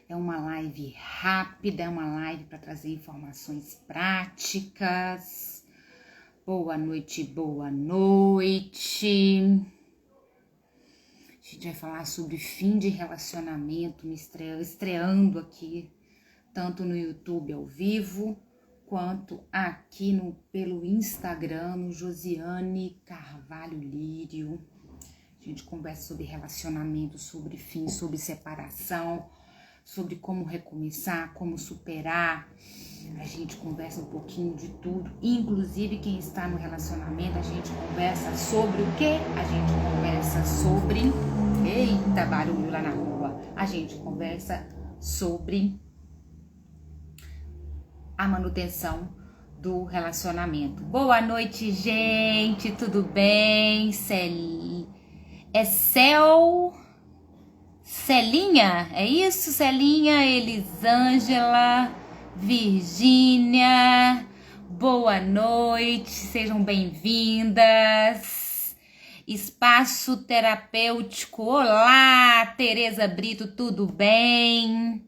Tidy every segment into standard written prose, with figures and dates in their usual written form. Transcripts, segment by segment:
É uma live rápida, é uma live para trazer informações práticas. Boa noite, boa noite. A gente vai falar sobre fim de relacionamento, me estreando aqui, tanto no YouTube ao vivo, quanto aqui pelo Instagram, no Josiane Carvalho Lírio. A gente conversa sobre relacionamento, sobre fim, sobre separação, sobre como recomeçar, como superar. A gente conversa um pouquinho de tudo, inclusive quem está no relacionamento, a gente conversa sobre o quê? A gente conversa sobre... Eita, barulho lá na rua! A gente conversa sobre a manutenção do relacionamento. Boa noite, gente! Tudo bem? Celinha, é isso? Celinha, Elisângela, Virgínia, boa noite, sejam bem-vindas. Espaço terapêutico, olá, Tereza Brito, tudo bem?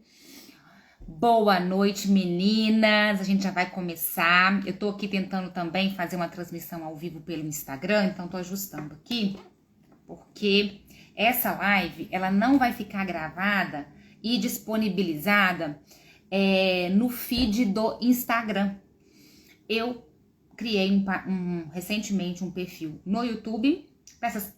Boa noite, meninas, a gente já vai começar. Eu tô aqui tentando também fazer uma transmissão ao vivo pelo Instagram, então tô ajustando aqui, porque essa live, ela não vai ficar gravada e disponibilizada no feed do Instagram. Eu criei recentemente um perfil no YouTube, para essas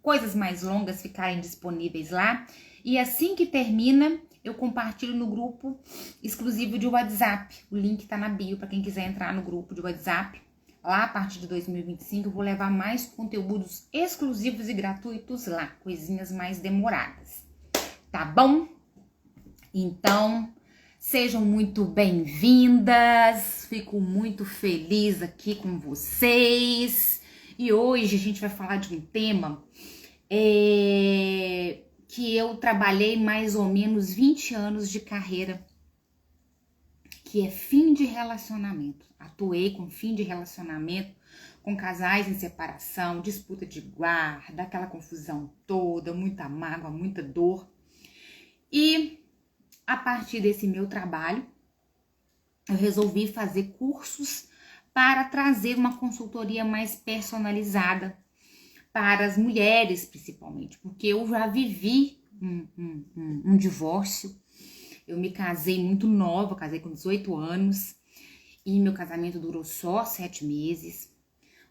coisas mais longas ficarem disponíveis lá. E assim que termina, eu compartilho no grupo exclusivo de WhatsApp. O link tá na bio para quem quiser entrar no grupo de WhatsApp. Lá, a partir de 2025, eu vou levar mais conteúdos exclusivos e gratuitos lá, coisinhas mais demoradas, tá bom? Então, sejam muito bem-vindas, fico muito feliz aqui com vocês. E hoje a gente vai falar de um tema que eu trabalhei mais ou menos 20 anos de carreira, que é fim de relacionamento. Atuei com fim de relacionamento, com casais em separação, disputa de guarda, aquela confusão toda, muita mágoa, muita dor. E a partir desse meu trabalho, eu resolvi fazer cursos para trazer uma consultoria mais personalizada para as mulheres, principalmente, porque eu já vivi um divórcio. Eu me casei muito nova, casei com 18 anos e meu casamento durou só 7 meses.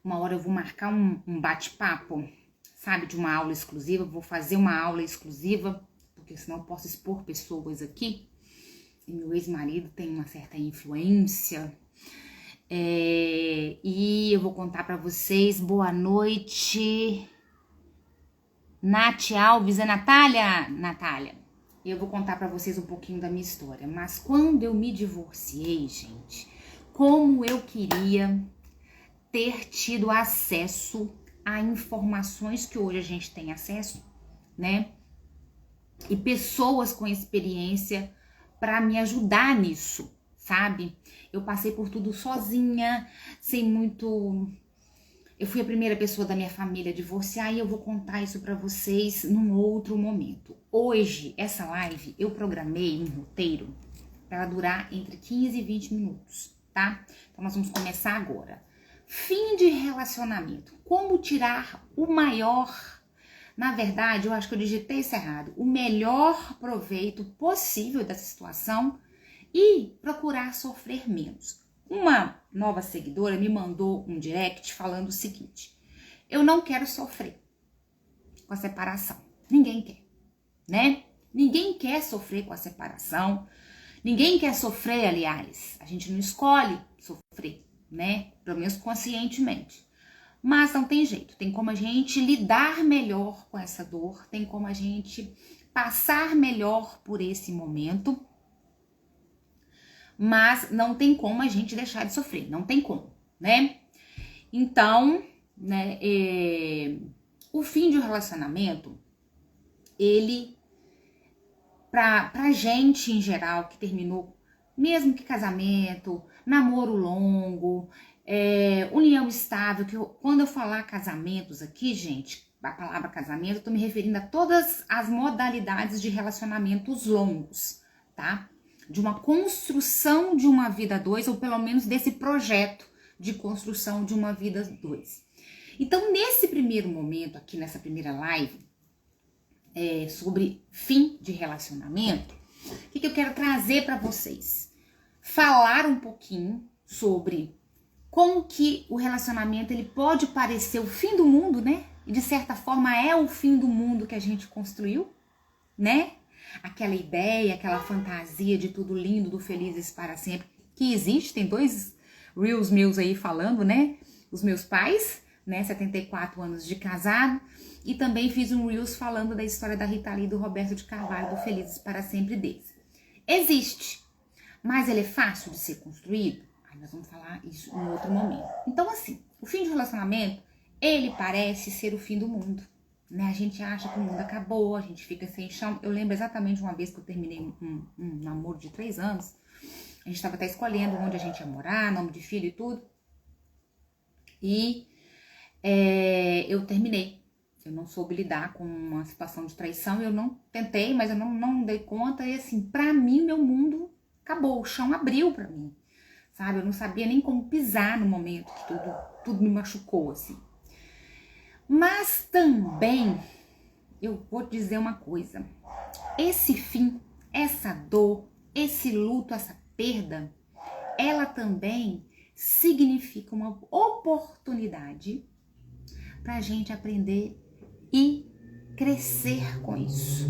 Uma hora eu vou marcar um bate-papo, sabe, de uma aula exclusiva. Vou fazer uma aula exclusiva, porque senão eu posso expor pessoas aqui. E meu ex-marido tem uma certa influência. E eu vou contar para vocês. Boa noite, Nath Alves. É Natália? Natália. Eu vou contar para vocês um pouquinho da minha história. Mas quando eu me divorciei, gente, como eu queria ter tido acesso a informações que hoje a gente tem acesso, né? E pessoas com experiência para me ajudar nisso, sabe? Eu passei por tudo sozinha, sem muito... Eu fui a primeira pessoa da minha família a divorciar e eu vou contar isso pra vocês num outro momento. Hoje, essa live, eu programei um roteiro para ela durar entre 15 e 20 minutos, tá? Então, nós vamos começar agora. Fim de relacionamento. Como tirar o maior... Na verdade, eu acho que eu digitei isso errado. O melhor proveito possível dessa situação e procurar sofrer menos. Uma nova seguidora me mandou um direct falando o seguinte: eu não quero sofrer com a separação. Ninguém quer, né? Ninguém quer sofrer com a separação. Ninguém quer sofrer, aliás. A gente não escolhe sofrer, né? Pelo menos conscientemente. Mas não tem jeito. Tem como a gente lidar melhor com essa dor. Tem como a gente passar melhor por esse momento. Mas não tem como a gente deixar de sofrer, não tem como, né? Então, né, o fim de um relacionamento, ele, pra gente em geral que terminou, mesmo que casamento, namoro longo, união estável, quando eu falar casamentos aqui, gente, a palavra casamento, eu tô me referindo a todas as modalidades de relacionamentos longos, tá? De uma construção de uma vida a dois, ou pelo menos desse projeto de construção de uma vida a dois. Então, nesse primeiro momento, aqui nessa primeira live, sobre fim de relacionamento, o que eu quero trazer para vocês? Falar um pouquinho sobre como que o relacionamento ele pode parecer o fim do mundo, né? E de certa forma é o fim do mundo que a gente construiu, né? Aquela ideia, aquela fantasia de tudo lindo, do felizes para sempre, que existe. Tem 2 reels meus aí falando, né? Os meus pais, né? 74 anos de casado. E também fiz um reels falando da história da Rita Lee e do Roberto de Carvalho, do Felizes para Sempre deles. Existe, mas ele é fácil de ser construído? Aí nós vamos falar isso em outro momento. Então, assim, o fim de relacionamento, ele parece ser o fim do mundo, né? A gente acha que o mundo acabou, a gente fica sem chão. Eu lembro exatamente uma vez que eu terminei um namoro de 3 anos. A gente estava até escolhendo onde a gente ia morar, nome de filho e tudo. E eu terminei. Eu não soube lidar com uma situação de traição. Eu não tentei, mas eu não dei conta. E assim, pra mim, meu mundo acabou. O chão abriu pra mim, sabe? Eu não sabia nem como pisar no momento que tudo me machucou, assim. Mas também, eu vou dizer uma coisa. Esse fim, essa dor, esse luto, essa perda, ela também significa uma oportunidade pra gente aprender e crescer com isso.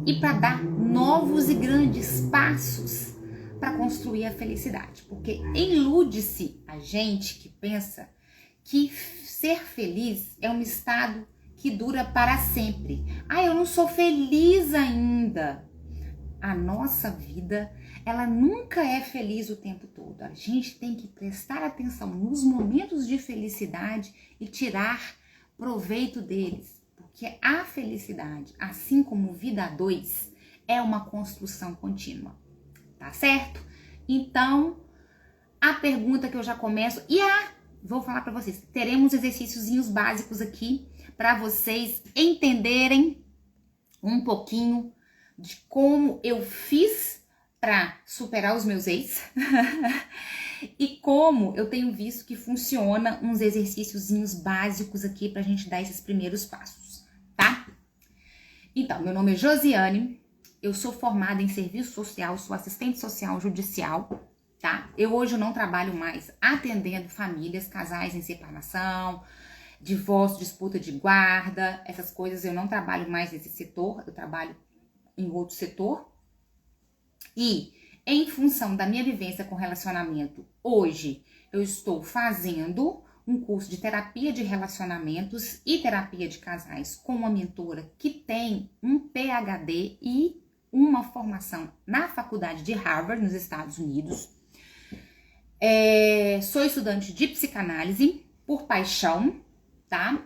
E para dar novos e grandes passos para construir a felicidade. Porque ilude-se a gente que pensa que ser feliz é um estado que dura para sempre. Ah, eu não sou feliz ainda. A nossa vida, ela nunca é feliz o tempo todo. A gente tem que prestar atenção nos momentos de felicidade e tirar proveito deles. Porque a felicidade, assim como vida a dois, é uma construção contínua. Tá certo? Então, a pergunta que eu já começo... Vou falar para vocês. Teremos exercíciozinhos básicos aqui para vocês entenderem um pouquinho de como eu fiz para superar os meus ex e como eu tenho visto que funciona uns exercíciozinhos básicos aqui pra gente dar esses primeiros passos, tá? Então, meu nome é Josiane, eu sou formada em serviço social, sou assistente social judicial, tá? Eu hoje não trabalho mais atendendo famílias, casais em separação, divórcio, disputa de guarda, essas coisas. Eu não trabalho mais nesse setor, eu trabalho em outro setor. E em função da minha vivência com relacionamento, hoje eu estou fazendo um curso de terapia de relacionamentos e terapia de casais com uma mentora que tem um PhD e uma formação na faculdade de Harvard, nos Estados Unidos. Sou estudante de psicanálise por paixão, tá?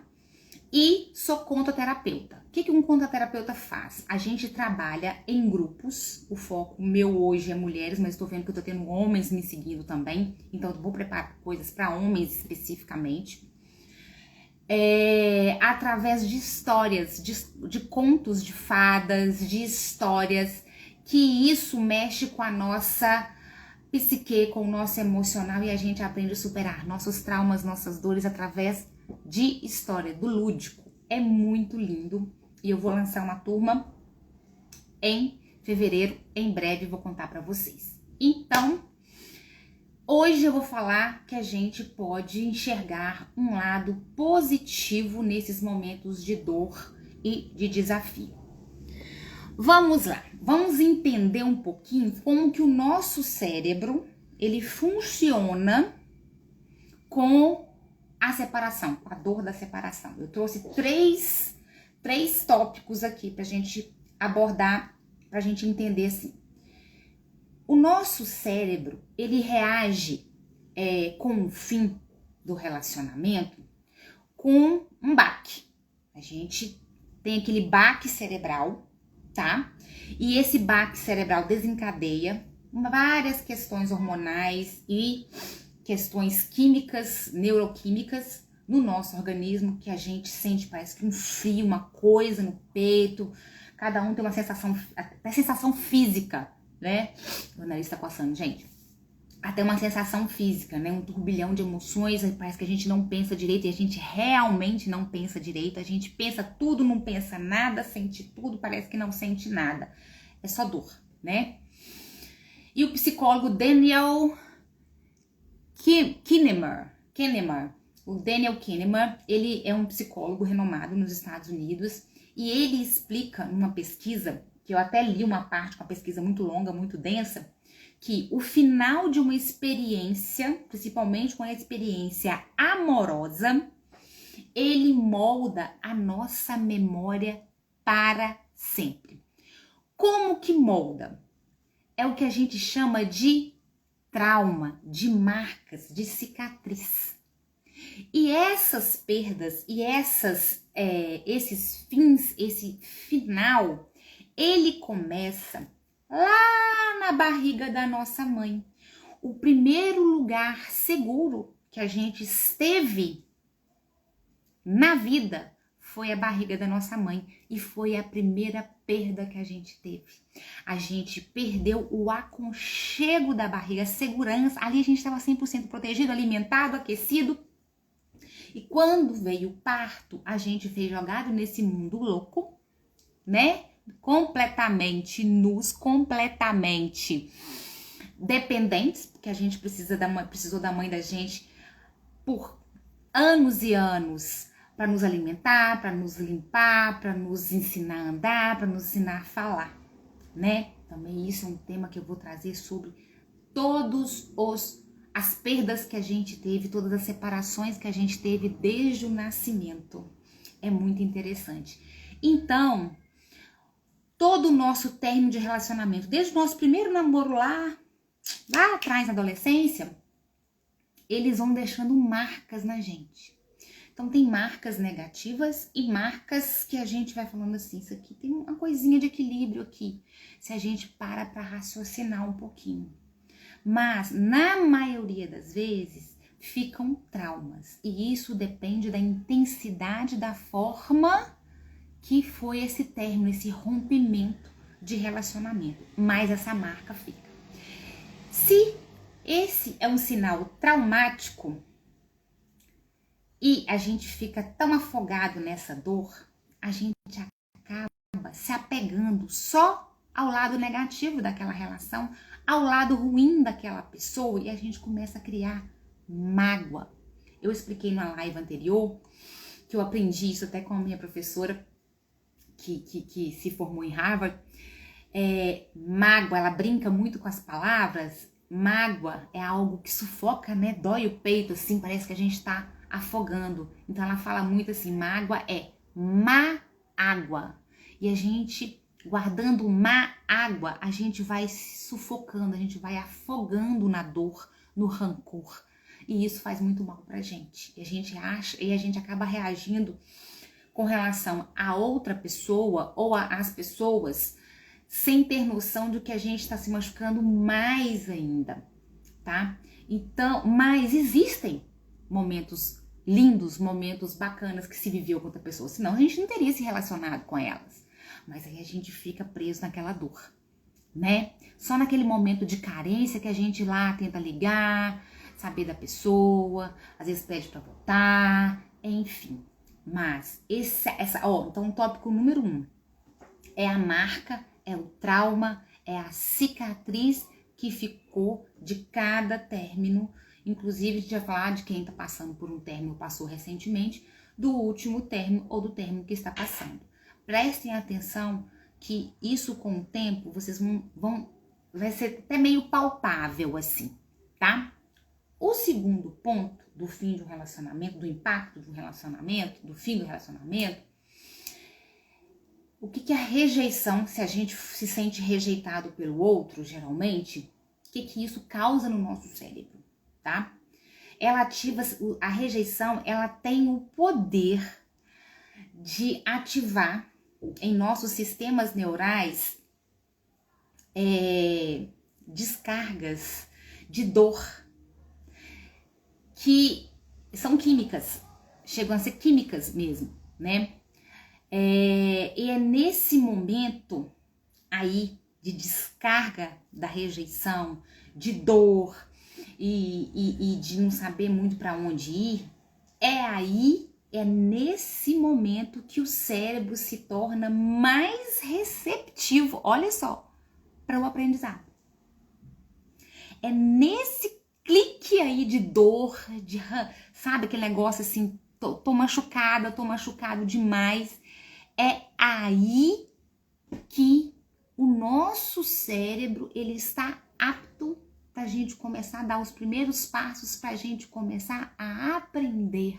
E sou contoterapeuta. O que um contoterapeuta faz? A gente trabalha em grupos. O foco meu hoje é mulheres, mas estou vendo que eu tô tendo homens me seguindo também. Então eu vou preparar coisas para homens especificamente. Através de histórias, de contos de fadas, de histórias, que isso mexe com a nossa psique, com o nosso emocional, e a gente aprende a superar nossos traumas, nossas dores através de história, do lúdico. É muito lindo. E eu vou lançar uma turma em fevereiro, em breve vou contar para vocês. Então, hoje eu vou falar que a gente pode enxergar um lado positivo nesses momentos de dor e de desafio. Vamos lá, vamos entender um pouquinho como que o nosso cérebro, ele funciona com a separação, com a dor da separação. Eu trouxe três tópicos aqui pra gente abordar, pra gente entender assim. O nosso cérebro, ele reage com o fim do relacionamento com um baque. A gente tem aquele baque cerebral, tá? E esse baque cerebral desencadeia várias questões hormonais e questões químicas, neuroquímicas no nosso organismo, que a gente sente, parece que um frio, uma coisa no peito. Cada um tem uma sensação, até sensação física, né? O nariz tá coçando, gente. Até uma sensação física, né? Um turbilhão de emoções, parece que a gente não pensa direito, e a gente realmente não pensa direito, a gente pensa tudo, não pensa nada, sente tudo, parece que não sente nada. É só dor, né? E o psicólogo Daniel Kahneman, o Daniel Kahneman, ele é um psicólogo renomado nos Estados Unidos, e ele explica numa pesquisa, que eu até li uma parte, uma pesquisa muito longa, muito densa, que o final de uma experiência, principalmente uma experiência amorosa, ele molda a nossa memória para sempre. Como que molda? É o que a gente chama de trauma, de marcas, de cicatriz. E essas perdas e esses fins, esse final, ele começa lá na barriga da nossa mãe. O primeiro lugar seguro que a gente esteve na vida foi a barriga da nossa mãe, e foi a primeira perda que a gente teve. A gente perdeu o aconchego da barriga, a segurança. Ali a gente estava 100% protegido, alimentado, aquecido. E quando veio o parto, a gente foi jogado nesse mundo louco, né? Completamente nus, completamente dependentes, porque a gente precisou da mãe da gente por anos e anos para nos alimentar, para nos limpar, para nos ensinar a andar, para nos ensinar a falar, né? Também isso é um tema que eu vou trazer sobre todos as perdas que a gente teve, todas as separações que a gente teve desde o nascimento. É muito interessante. Então, todo o nosso término de relacionamento, desde o nosso primeiro namoro lá atrás, na adolescência, eles vão deixando marcas na gente. Então, tem marcas negativas e marcas que a gente vai falando assim, isso aqui tem uma coisinha de equilíbrio aqui, se a gente para raciocinar um pouquinho. Mas, na maioria das vezes, ficam traumas. E isso depende da intensidade da forma que foi esse término, esse rompimento de relacionamento. Mas essa marca fica. Se esse é um sinal traumático e a gente fica tão afogado nessa dor, a gente acaba se apegando só ao lado negativo daquela relação, ao lado ruim daquela pessoa, e a gente começa a criar mágoa. Eu expliquei na live anterior que eu aprendi isso até com a minha professora que se formou em Harvard. Mágoa, ela brinca muito com as palavras. Mágoa é algo que sufoca, né? Dói o peito, assim, parece que a gente tá afogando. Então ela fala muito assim, mágoa é má água. E a gente, guardando má água, a gente vai se sufocando, a gente vai afogando na dor, no rancor. E isso faz muito mal pra gente. E a gente acaba reagindo com relação a outra pessoa ou às pessoas sem ter noção de que a gente está se machucando mais ainda, tá? Então, mas existem momentos lindos, momentos bacanas que se viveu com outra pessoa, senão a gente não teria se relacionado com elas. Mas aí a gente fica preso naquela dor, né? Só naquele momento de carência que a gente lá tenta ligar, saber da pessoa, às vezes pede pra voltar, enfim. Mas então o tópico número 1 é a marca, é o trauma, é a cicatriz que ficou de cada término. Inclusive, a gente vai falar de quem está passando por um término, passou recentemente, do último término ou do término que está passando. Prestem atenção que isso com o tempo, vocês vai ser até meio palpável assim, tá? O segundo ponto do fim de um relacionamento, do impacto de um relacionamento, do fim do relacionamento, o que é a rejeição, se a gente se sente rejeitado pelo outro, geralmente, o que isso causa no nosso cérebro, tá? A rejeição, ela tem o poder de ativar em nossos sistemas neurais descargas de dor que são químicas, chegam a ser químicas mesmo, né? E é nesse momento aí de descarga da rejeição, de dor e de não saber muito para onde ir, é nesse momento que o cérebro se torna mais receptivo, olha só, para o aprendizado. É nesse clique aí de dor, sabe, aquele negócio assim, tô machucada, tô machucado demais. É aí que o nosso cérebro, ele está apto pra gente começar a dar os primeiros passos, pra gente começar a aprender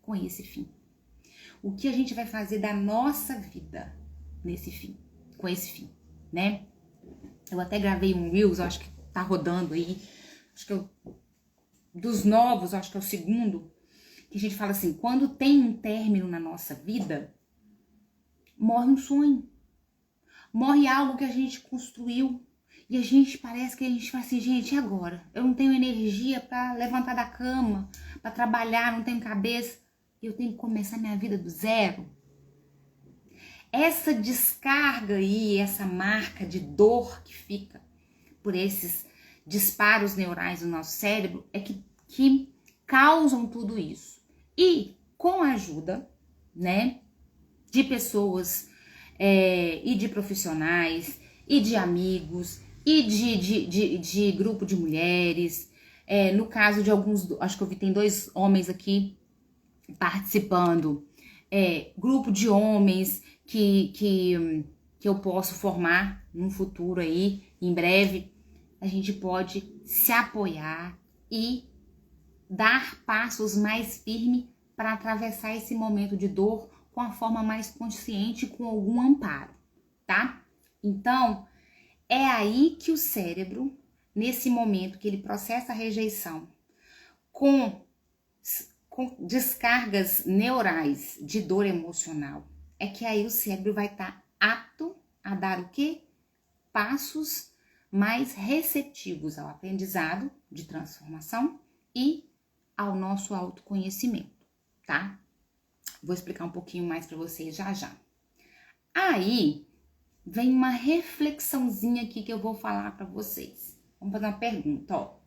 com esse fim. O que a gente vai fazer da nossa vida nesse fim, com esse fim, né? Eu até gravei um Reels, acho que tá rodando aí, acho que dos novos, acho que é o segundo, que a gente fala assim, quando tem um término na nossa vida, morre um sonho, morre algo que a gente construiu, e a gente parece que a gente fala assim, gente, e agora? Eu não tenho energia para levantar da cama, para trabalhar, não tenho cabeça, eu tenho que começar minha vida do zero. Essa descarga aí, essa marca de dor que fica por esses disparos neurais no nosso cérebro é que causam tudo isso. E com a ajuda, né, de pessoas e de profissionais e de amigos e de grupo de mulheres, no caso de alguns, acho que tem 2 homens aqui participando, grupo de homens que eu posso formar num futuro aí, em breve, a gente pode se apoiar e dar passos mais firmes para atravessar esse momento de dor com a forma mais consciente, com algum amparo, tá? Então, é aí que o cérebro, nesse momento que ele processa a rejeição com descargas neurais de dor emocional, é que aí o cérebro vai estar apto a dar o quê? Passos mais receptivos ao aprendizado de transformação e ao nosso autoconhecimento, tá? Vou explicar um pouquinho mais para vocês já já. Aí vem uma reflexãozinha aqui que eu vou falar para vocês. Vamos fazer uma pergunta, ó.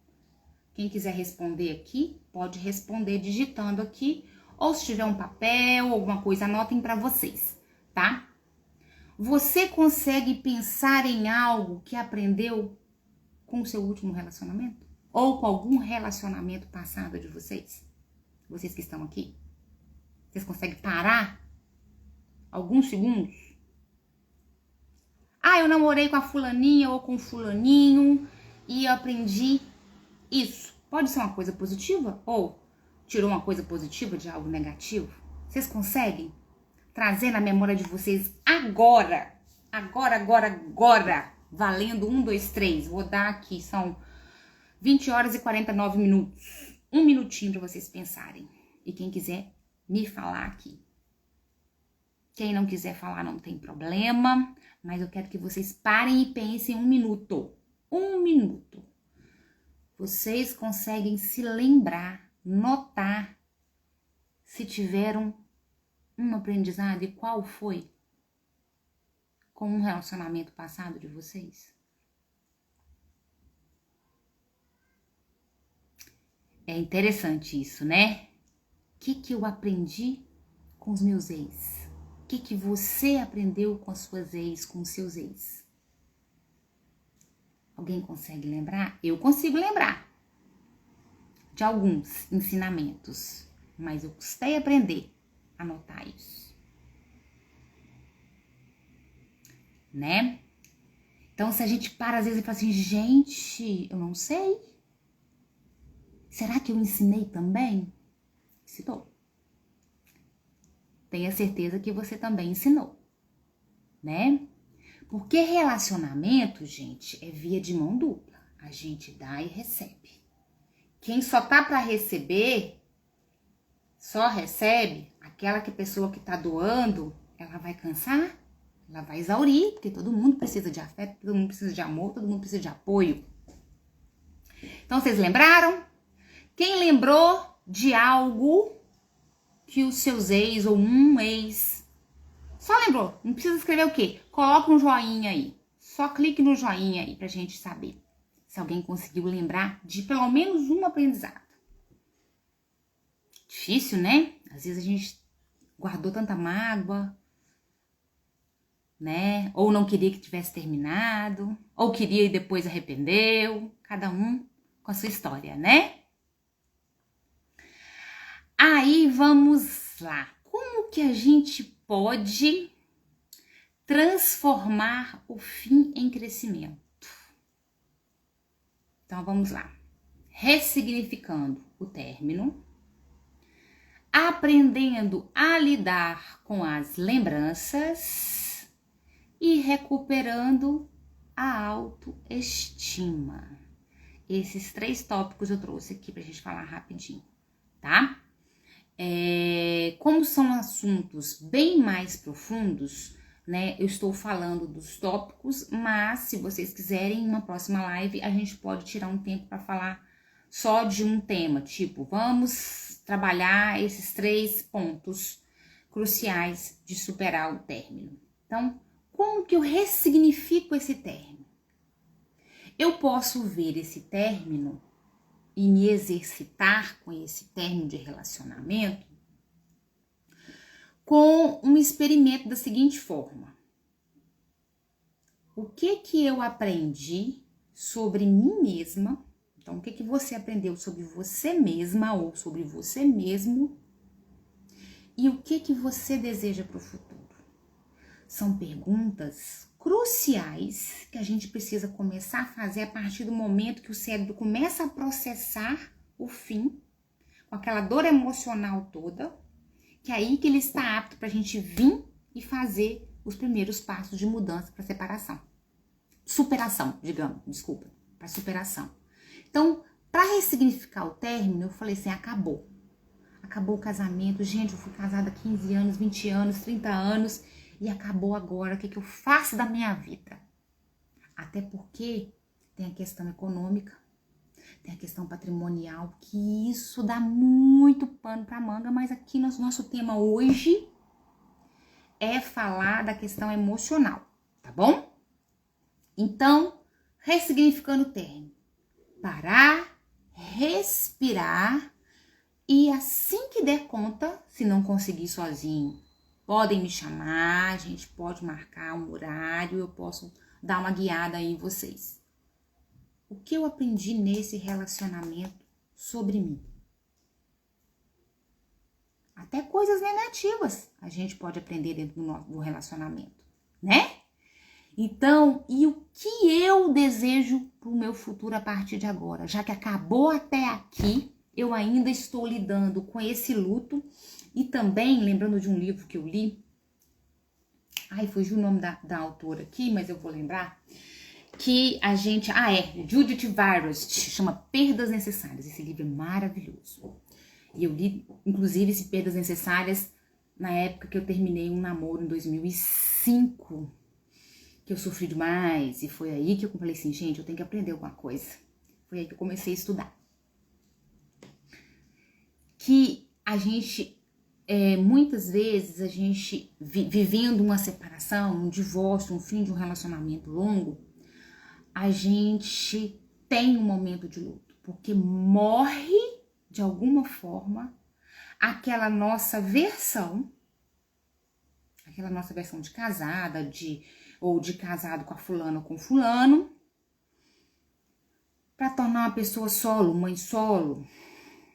Quem quiser responder aqui, pode responder digitando aqui, ou se tiver um papel, alguma coisa, anotem para vocês, tá? Você consegue pensar em algo que aprendeu com o seu último relacionamento? Ou com algum relacionamento passado de vocês? Vocês que estão aqui? Vocês conseguem parar alguns segundos? Ah, eu namorei com a fulaninha ou com o fulaninho e eu aprendi isso. Pode ser uma coisa positiva ou tirou uma coisa positiva de algo negativo? Vocês conseguem trazer na memória de vocês agora, valendo 1, 2, 3. Vou dar aqui, são 20 horas e 49 minutos. Um minutinho para vocês pensarem. E quem quiser me falar aqui. Quem não quiser falar não tem problema, mas eu quero que vocês parem e pensem 1 minuto. 1 minuto. Vocês conseguem se lembrar, notar se tiveram um aprendizado e qual foi com um relacionamento passado de vocês? É interessante isso, né? O que eu aprendi com os meus ex? O que você aprendeu com as suas ex, com os seus ex? Alguém consegue lembrar? Eu consigo lembrar de alguns ensinamentos, mas eu custei aprender a anotar isso, né? Então, se a gente para às vezes e fala assim, gente, eu não sei. Será que eu ensinei também? Ensinou. Tenha certeza que você também ensinou, né? Porque relacionamento, gente, é via de mão dupla. A gente dá e recebe. Quem só tá para receber, só recebe, aquela pessoa que tá doando, ela vai cansar, ela vai exaurir, porque todo mundo precisa de afeto, todo mundo precisa de amor, todo mundo precisa de apoio. Então, vocês lembraram? Quem lembrou de algo que os seus ex ou um ex... Só lembrou, não precisa escrever o quê? Coloca um joinha aí. Só clique no joinha aí pra gente saber se alguém conseguiu lembrar de pelo menos um aprendizado. Difícil, né? Às vezes a gente guardou tanta mágoa, né? Ou não queria que tivesse terminado, ou queria e depois arrependeu. Cada um com a sua história, né? Aí vamos lá. Como que a gente pode transformar o fim em crescimento? Então vamos lá. Ressignificando o término, aprendendo a lidar com as lembranças e recuperando a autoestima. Esses 3 tópicos eu trouxe aqui pra gente falar rapidinho, tá? Como são assuntos bem mais profundos, né? Eu estou falando dos tópicos, mas se vocês quiserem, em uma próxima live, a gente pode tirar um tempo para falar só de um tema, tipo, vamos trabalhar esses 3 pontos cruciais de superar o término. Então, como que eu ressignifico esse término? Eu posso ver esse término e me exercitar com esse término de relacionamento com um experimento da seguinte forma. O que eu aprendi sobre mim mesma? Então, o que você aprendeu sobre você mesma ou sobre você mesmo? E o que você deseja para o futuro? São perguntas cruciais que a gente precisa começar a fazer a partir do momento que o cérebro começa a processar o fim, com aquela dor emocional toda, que é aí que ele está apto para a gente vir e fazer os primeiros passos de mudança para separação. Superação, digamos, desculpa, para superação. Então, para ressignificar o término, eu falei assim, acabou. Acabou o casamento, gente, eu fui casada há 15 anos, 20 anos, 30 anos, e acabou agora, o que eu faço da minha vida? Até porque tem a questão econômica, tem a questão patrimonial, que isso dá muito pano pra manga, mas aqui nosso tema hoje é falar da questão emocional, tá bom? Então, ressignificando o término, parar, respirar e assim que der conta, se não conseguir sozinho, podem me chamar, a gente pode marcar um horário, eu posso dar uma guiada aí em vocês. O que eu aprendi nesse relacionamento sobre mim? Até coisas negativas a gente pode aprender dentro do relacionamento, né? Então, e o que eu desejo para o meu futuro a partir de agora? Já que acabou até aqui, eu ainda estou lidando com esse luto e também, lembrando de um livro que eu li, fugiu o nome da autora aqui, mas eu vou lembrar, que a gente, Judith Virus, chama Perdas Necessárias. Esse livro é maravilhoso. E eu li, inclusive, esse Perdas Necessárias na época que eu terminei um namoro em 2005, que eu sofri demais, e foi aí que eu falei assim, gente, eu tenho que aprender alguma coisa. Foi aí que eu comecei a estudar. Que a gente, muitas vezes, a gente, vivendo uma separação, um divórcio, um fim de um relacionamento longo, a gente tem um momento de luto, porque morre, de alguma forma, aquela nossa versão de casada, ou de casado com a fulana ou com fulano, para tornar uma pessoa solo, mãe solo,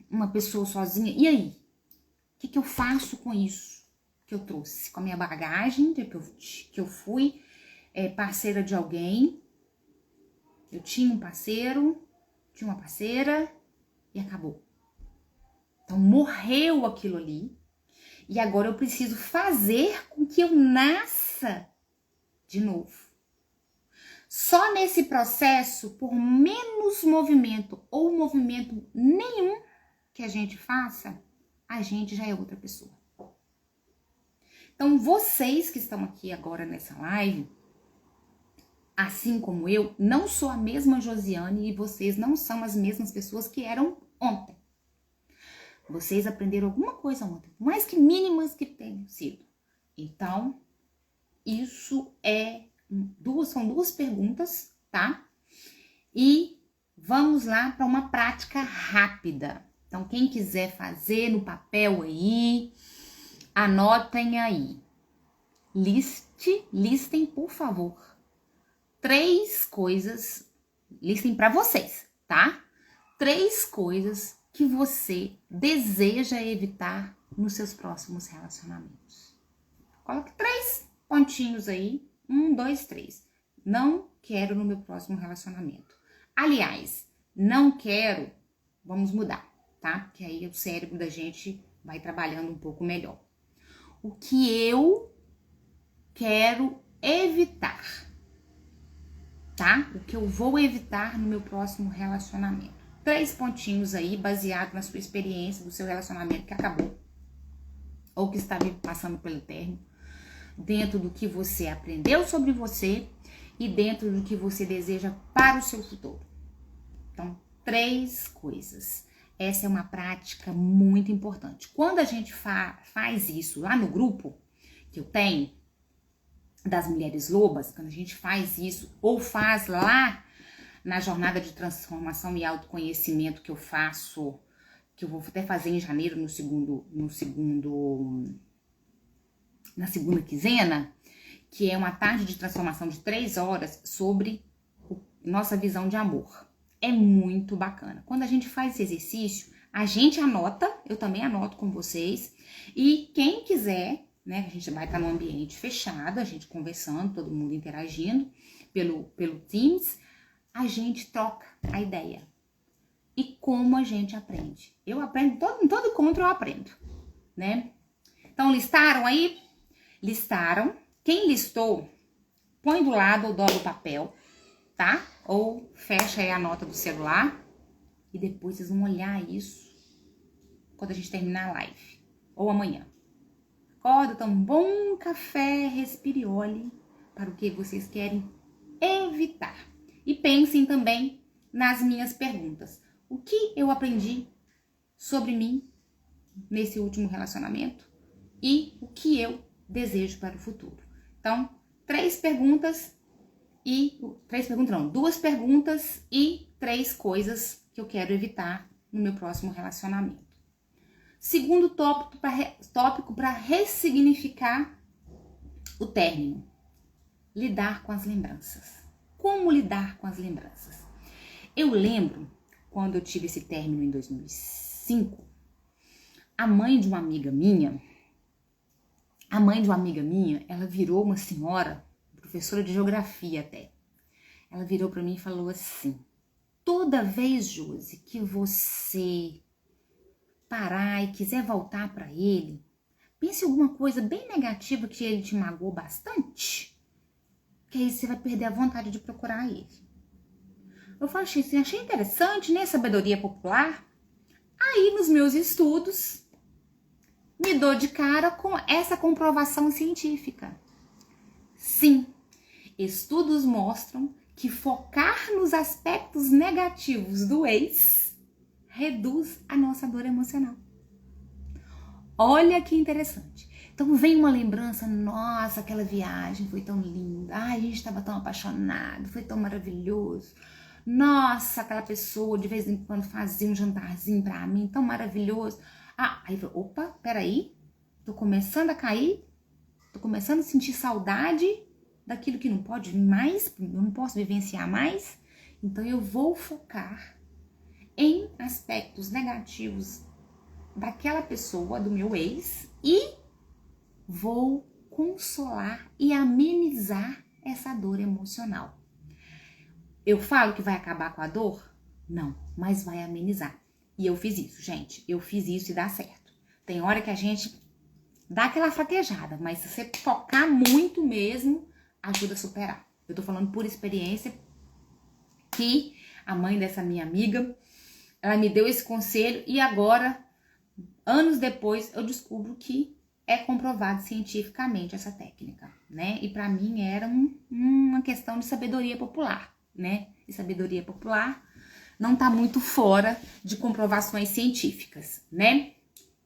uma pessoa sozinha. E aí? O que eu faço com isso que eu trouxe? Com a minha bagagem, que eu fui parceira de alguém, eu tinha um parceiro, tinha uma parceira e acabou. Então morreu aquilo ali e agora eu preciso fazer com que eu nasça de novo. Só nesse processo, por menos movimento ou movimento nenhum que a gente faça, a gente já é outra pessoa. Então vocês que estão aqui agora nessa live, assim como eu, não sou a mesma Josiane e vocês não são as mesmas pessoas que eram ontem. Vocês aprenderam alguma coisa ontem, por mais que mínimas que tenham sido. Então, isso é São duas perguntas, tá? E vamos lá para uma prática rápida. Então, quem quiser fazer no papel aí, anotem aí. Listem, por favor, 3 coisas, listem para vocês, tá? 3 coisas que você deseja evitar nos seus próximos relacionamentos. Coloque 3 pontinhos aí. 1, 2, 3. Não quero no meu próximo relacionamento. Aliás, não quero, vamos mudar, tá? Que aí o cérebro da gente vai trabalhando um pouco melhor. O que eu quero evitar, tá? O que eu vou evitar no meu próximo relacionamento. 3 pontinhos aí, baseado na sua experiência do seu relacionamento que acabou ou que está passando pelo término, dentro do que você aprendeu sobre você e dentro do que você deseja para o seu futuro. Então, 3 coisas. Essa é uma prática muito importante. Quando a gente faz isso lá no grupo que eu tenho, das Mulheres Lobas, quando a gente faz isso, ou faz lá na jornada de transformação e autoconhecimento que eu faço, que eu vou até fazer em janeiro na segunda quinzena, que é uma tarde de transformação de 3 horas sobre nossa visão de amor. É muito bacana. Quando a gente faz esse exercício, a gente anota, eu também anoto com vocês, e quem quiser, né, a gente vai estar num ambiente fechado, a gente conversando, todo mundo interagindo pelo Teams, a gente troca a ideia. E como a gente aprende? Eu aprendo, em todo encontro eu aprendo, né? Então, listaram aí? Listaram. Quem listou, põe do lado ou dobra o papel, tá? Ou fecha aí a nota do celular e depois vocês vão olhar isso quando a gente terminar a live. Ou amanhã. Acorda, toma um bom café, respire e olhe para o que vocês querem evitar. E pensem também nas minhas perguntas. O que eu aprendi sobre mim nesse último relacionamento e o que eu desejo para o futuro. Então, 2 perguntas e 3 coisas que eu quero evitar no meu próximo relacionamento. Segundo tópico para ressignificar o término. Lidar com as lembranças. Como lidar com as lembranças? Eu lembro, quando eu tive esse término em 2005, a mãe de uma amiga minha, ela virou uma senhora, professora de geografia até. Ela virou para mim e falou assim: toda vez, Josi, que você parar e quiser voltar para ele, pense em alguma coisa bem negativa que ele te magoou bastante, que aí você vai perder a vontade de procurar ele. Eu falei assim, achei interessante, né? Sabedoria popular. Aí, nos meus estudos, me dou de cara com essa comprovação científica. Sim, estudos mostram que focar nos aspectos negativos do ex reduz a nossa dor emocional. Olha que interessante. Então vem uma lembrança, nossa, aquela viagem foi tão linda, ai, a gente estava tão apaixonado, foi tão maravilhoso. Nossa, aquela pessoa de vez em quando fazia um jantarzinho pra mim, tão maravilhoso. Aí eu, opa, peraí, tô começando a cair, tô começando a sentir saudade daquilo que não pode mais, eu não posso vivenciar mais. Então eu vou focar em aspectos negativos daquela pessoa, do meu ex, e vou consolar e amenizar essa dor emocional. Eu falo que vai acabar com a dor? Não, mas vai amenizar. E eu fiz isso, gente. Eu fiz isso e dá certo. Tem hora que a gente dá aquela fraquejada, mas se você focar muito mesmo, ajuda a superar. Eu tô falando por experiência que a mãe dessa minha amiga, ela me deu esse conselho e agora, anos depois, eu descubro que é comprovado cientificamente essa técnica, né? E para mim era uma questão de sabedoria popular, né? E sabedoria popular não tá muito fora de comprovações científicas, né?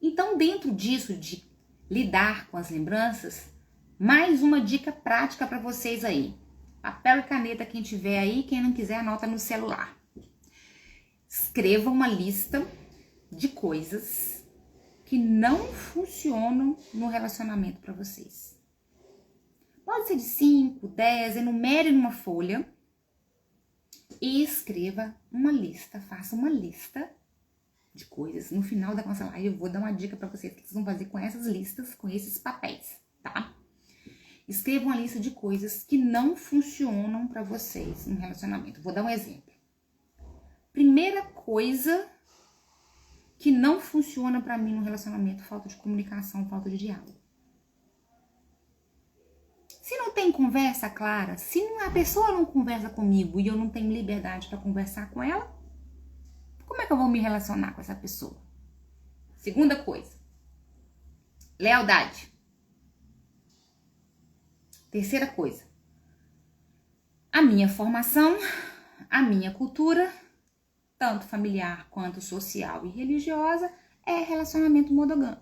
Então, dentro disso de lidar com as lembranças, mais uma dica prática para vocês aí. Papel e caneta, quem tiver aí, quem não quiser, anota no celular. Escreva uma lista de coisas que não funcionam no relacionamento para vocês. Pode ser de 5, 10, enumere numa folha e escreva uma lista, faça uma lista de coisas. No final da nossa live eu vou dar uma dica para vocês que vocês vão fazer com essas listas, com esses papéis, tá? Escreva uma lista de coisas que não funcionam para vocês no relacionamento. Vou dar um exemplo. Primeira coisa que não funciona para mim no relacionamento, falta de comunicação, falta de diálogo. Se não tem conversa clara, se a pessoa não conversa comigo e eu não tenho liberdade para conversar com ela, como é que eu vou me relacionar com essa pessoa? Segunda coisa, lealdade. Terceira coisa, a minha formação, a minha cultura, tanto familiar quanto social e religiosa, é relacionamento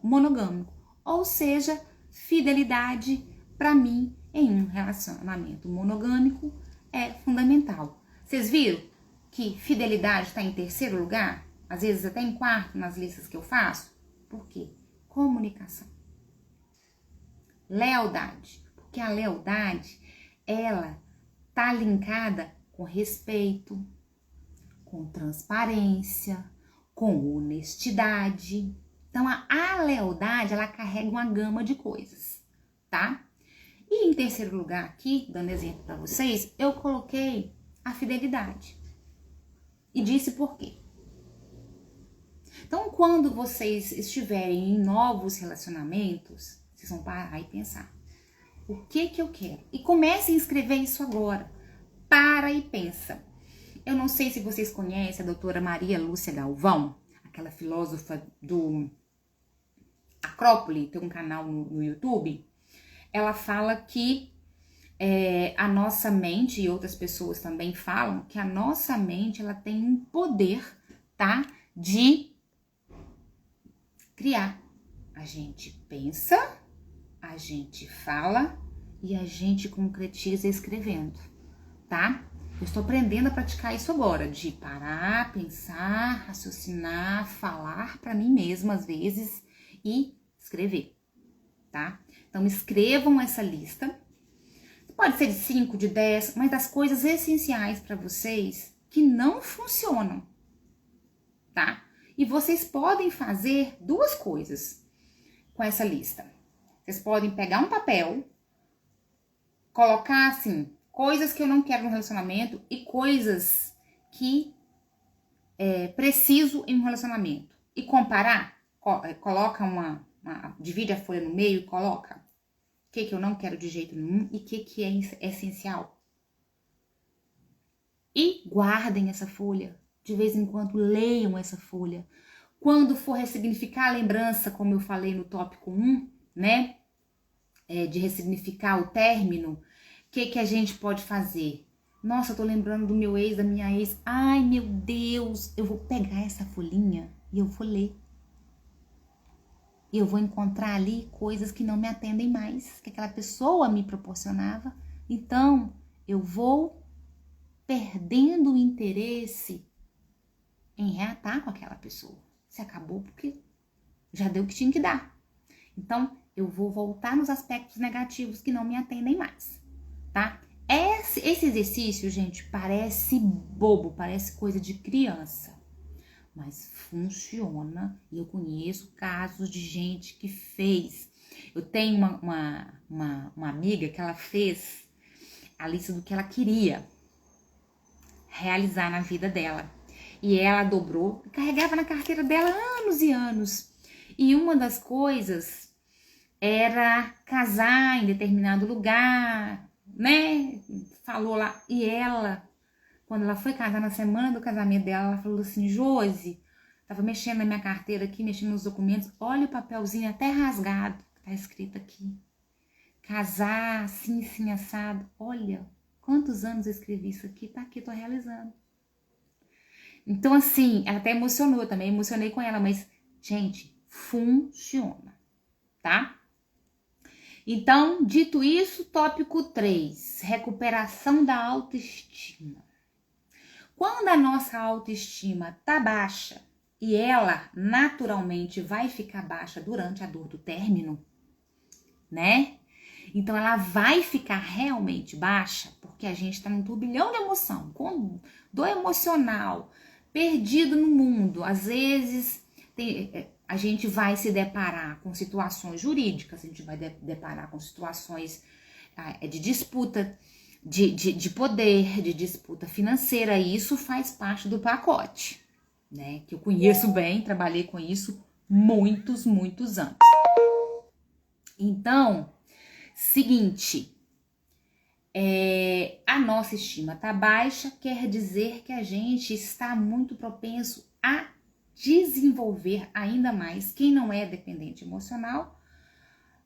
monogâmico. Ou seja, fidelidade, para mim, em um relacionamento monogâmico é fundamental. Vocês viram que fidelidade está em terceiro lugar? Às vezes até em quarto nas listas que eu faço? Por quê? Comunicação. Lealdade. Porque a lealdade, ela tá linkada com respeito, com transparência, com honestidade. Então, a lealdade, ela carrega uma gama de coisas, tá? E em terceiro lugar aqui, dando exemplo para vocês, eu coloquei a fidelidade. E disse por quê. Então, quando vocês estiverem em novos relacionamentos, vocês vão parar e pensar, o que eu quero? E comecem a escrever isso agora. Para e pensa. Eu não sei se vocês conhecem a doutora Maria Lúcia Galvão, aquela filósofa do Acrópole, tem um canal no YouTube. Ela fala que a nossa mente, e outras pessoas também falam, que a nossa mente ela tem um poder, tá? De criar. A gente pensa, a gente fala e a gente concretiza escrevendo, tá? Eu estou aprendendo a praticar isso agora, de parar, pensar, raciocinar, falar para mim mesma às vezes e escrever, tá? Então escrevam essa lista. Pode ser de 5, de 10, mas das coisas essenciais para vocês que não funcionam, tá? E vocês podem fazer duas coisas com essa lista. Vocês podem pegar um papel, colocar assim, coisas que eu não quero no relacionamento e coisas que preciso em um relacionamento. E comparar, coloca divide a folha no meio e coloca o que eu não quero de jeito nenhum e o que é essencial. E guardem essa folha. De vez em quando leiam essa folha. Quando for ressignificar a lembrança, como eu falei no tópico 1, né? De ressignificar o término, o que a gente pode fazer? Nossa, eu tô lembrando do meu ex, da minha ex. Ai, meu Deus, eu vou pegar essa folhinha e eu vou ler. E eu vou encontrar ali coisas que não me atendem mais, que aquela pessoa me proporcionava. Então, eu vou perdendo o interesse em reatar com aquela pessoa. Se acabou porque já deu o que tinha que dar. Então, eu vou voltar nos aspectos negativos que não me atendem mais, tá? Esse exercício, gente, parece bobo, parece coisa de criança. Mas funciona e eu conheço casos de gente que fez. Eu tenho uma amiga que ela fez a lista do que ela queria realizar na vida dela. E ela dobrou, carregava na carteira dela anos e anos. E uma das coisas era casar em determinado lugar, né? Falou lá. E ela, quando ela foi casar na semana do casamento dela, ela falou assim, Josi, tava mexendo na minha carteira aqui, mexendo nos documentos, olha o papelzinho até rasgado que tá escrito aqui. Casar, assim, assim, assado. Olha, quantos anos eu escrevi isso aqui, tá aqui, tô realizando. Então, assim, ela até emocionou, eu também emocionei com ela, mas, gente, funciona, tá? Então, dito isso, tópico 3, recuperação da autoestima. Quando a nossa autoestima tá baixa, e ela naturalmente vai ficar baixa durante a dor do término, né? Então ela vai ficar realmente baixa porque a gente tá num turbilhão de emoção, com dor emocional, perdido no mundo. Às vezes a gente vai se deparar com situações jurídicas, a gente vai deparar com situações de disputa de poder, de disputa financeira, e isso faz parte do pacote, né? Que eu conheço bem, trabalhei com isso muitos anos. Então, seguinte, a nossa estima tá baixa, quer dizer que a gente está muito propenso a desenvolver ainda mais. Quem não é dependente emocional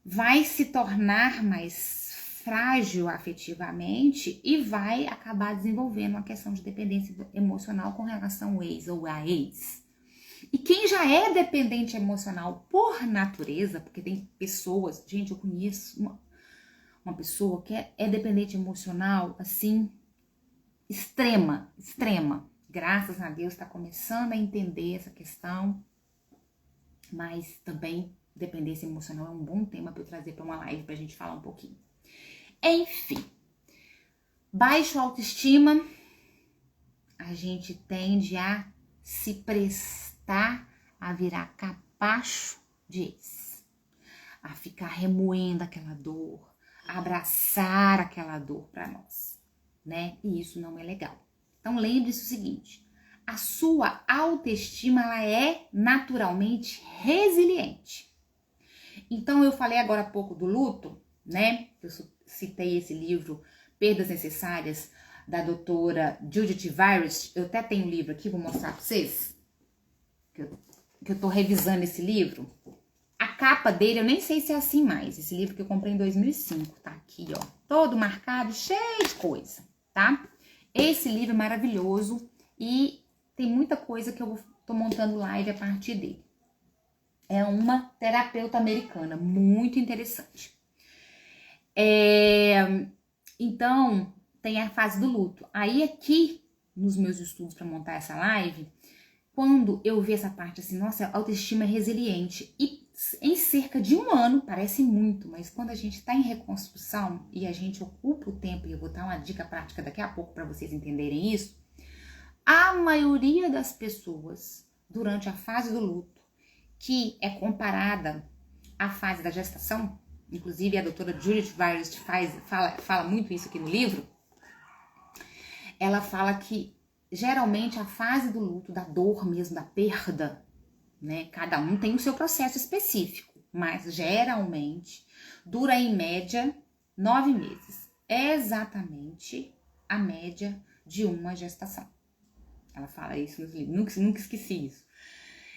vai se tornar mais frágil afetivamente e vai acabar desenvolvendo uma questão de dependência emocional com relação ao ex ou a ex. E quem já é dependente emocional por natureza, porque tem pessoas, gente, eu conheço uma pessoa que é dependente emocional, assim, extrema. Graças a Deus está começando a entender essa questão, mas também dependência emocional é um bom tema para eu trazer para uma live para a gente falar um pouquinho. Enfim, baixa autoestima, a gente tende a se prestar a virar capacho de ex, a ficar remoendo aquela dor, a abraçar aquela dor para nós, né? E isso não é legal. Então lembre-se o seguinte, a sua autoestima ela é naturalmente resiliente. Então eu falei agora há pouco do luto, né? Eu citei esse livro Perdas Necessárias da doutora Judith Virus. Eu até tenho um livro aqui, vou mostrar para vocês que eu tô revisando esse livro. A capa dele, eu nem sei se é assim mais. Esse livro que eu comprei em 2005, tá aqui, ó, todo marcado, cheio de coisa, tá? Esse livro é maravilhoso e tem muita coisa que eu tô montando live a partir dele. É uma terapeuta americana, muito interessante. Então, tem a fase do luto. Aí aqui, nos meus estudos para montar essa live, quando eu vi essa parte assim, nossa, a autoestima é resiliente. E em cerca de 1 ano, parece muito, mas quando a gente está em reconstrução e a gente ocupa o tempo, e eu vou dar uma dica prática daqui a pouco para vocês entenderem isso, a maioria das pessoas, durante a fase do luto, que é comparada à fase da gestação, inclusive a doutora Judith Virus fala muito isso aqui no livro, ela fala que geralmente a fase do luto, da dor mesmo, da perda, né? Cada um tem o seu processo específico, mas geralmente dura em média 9 meses. É exatamente a média de uma gestação. Ela fala isso nos livros, nunca esqueci isso.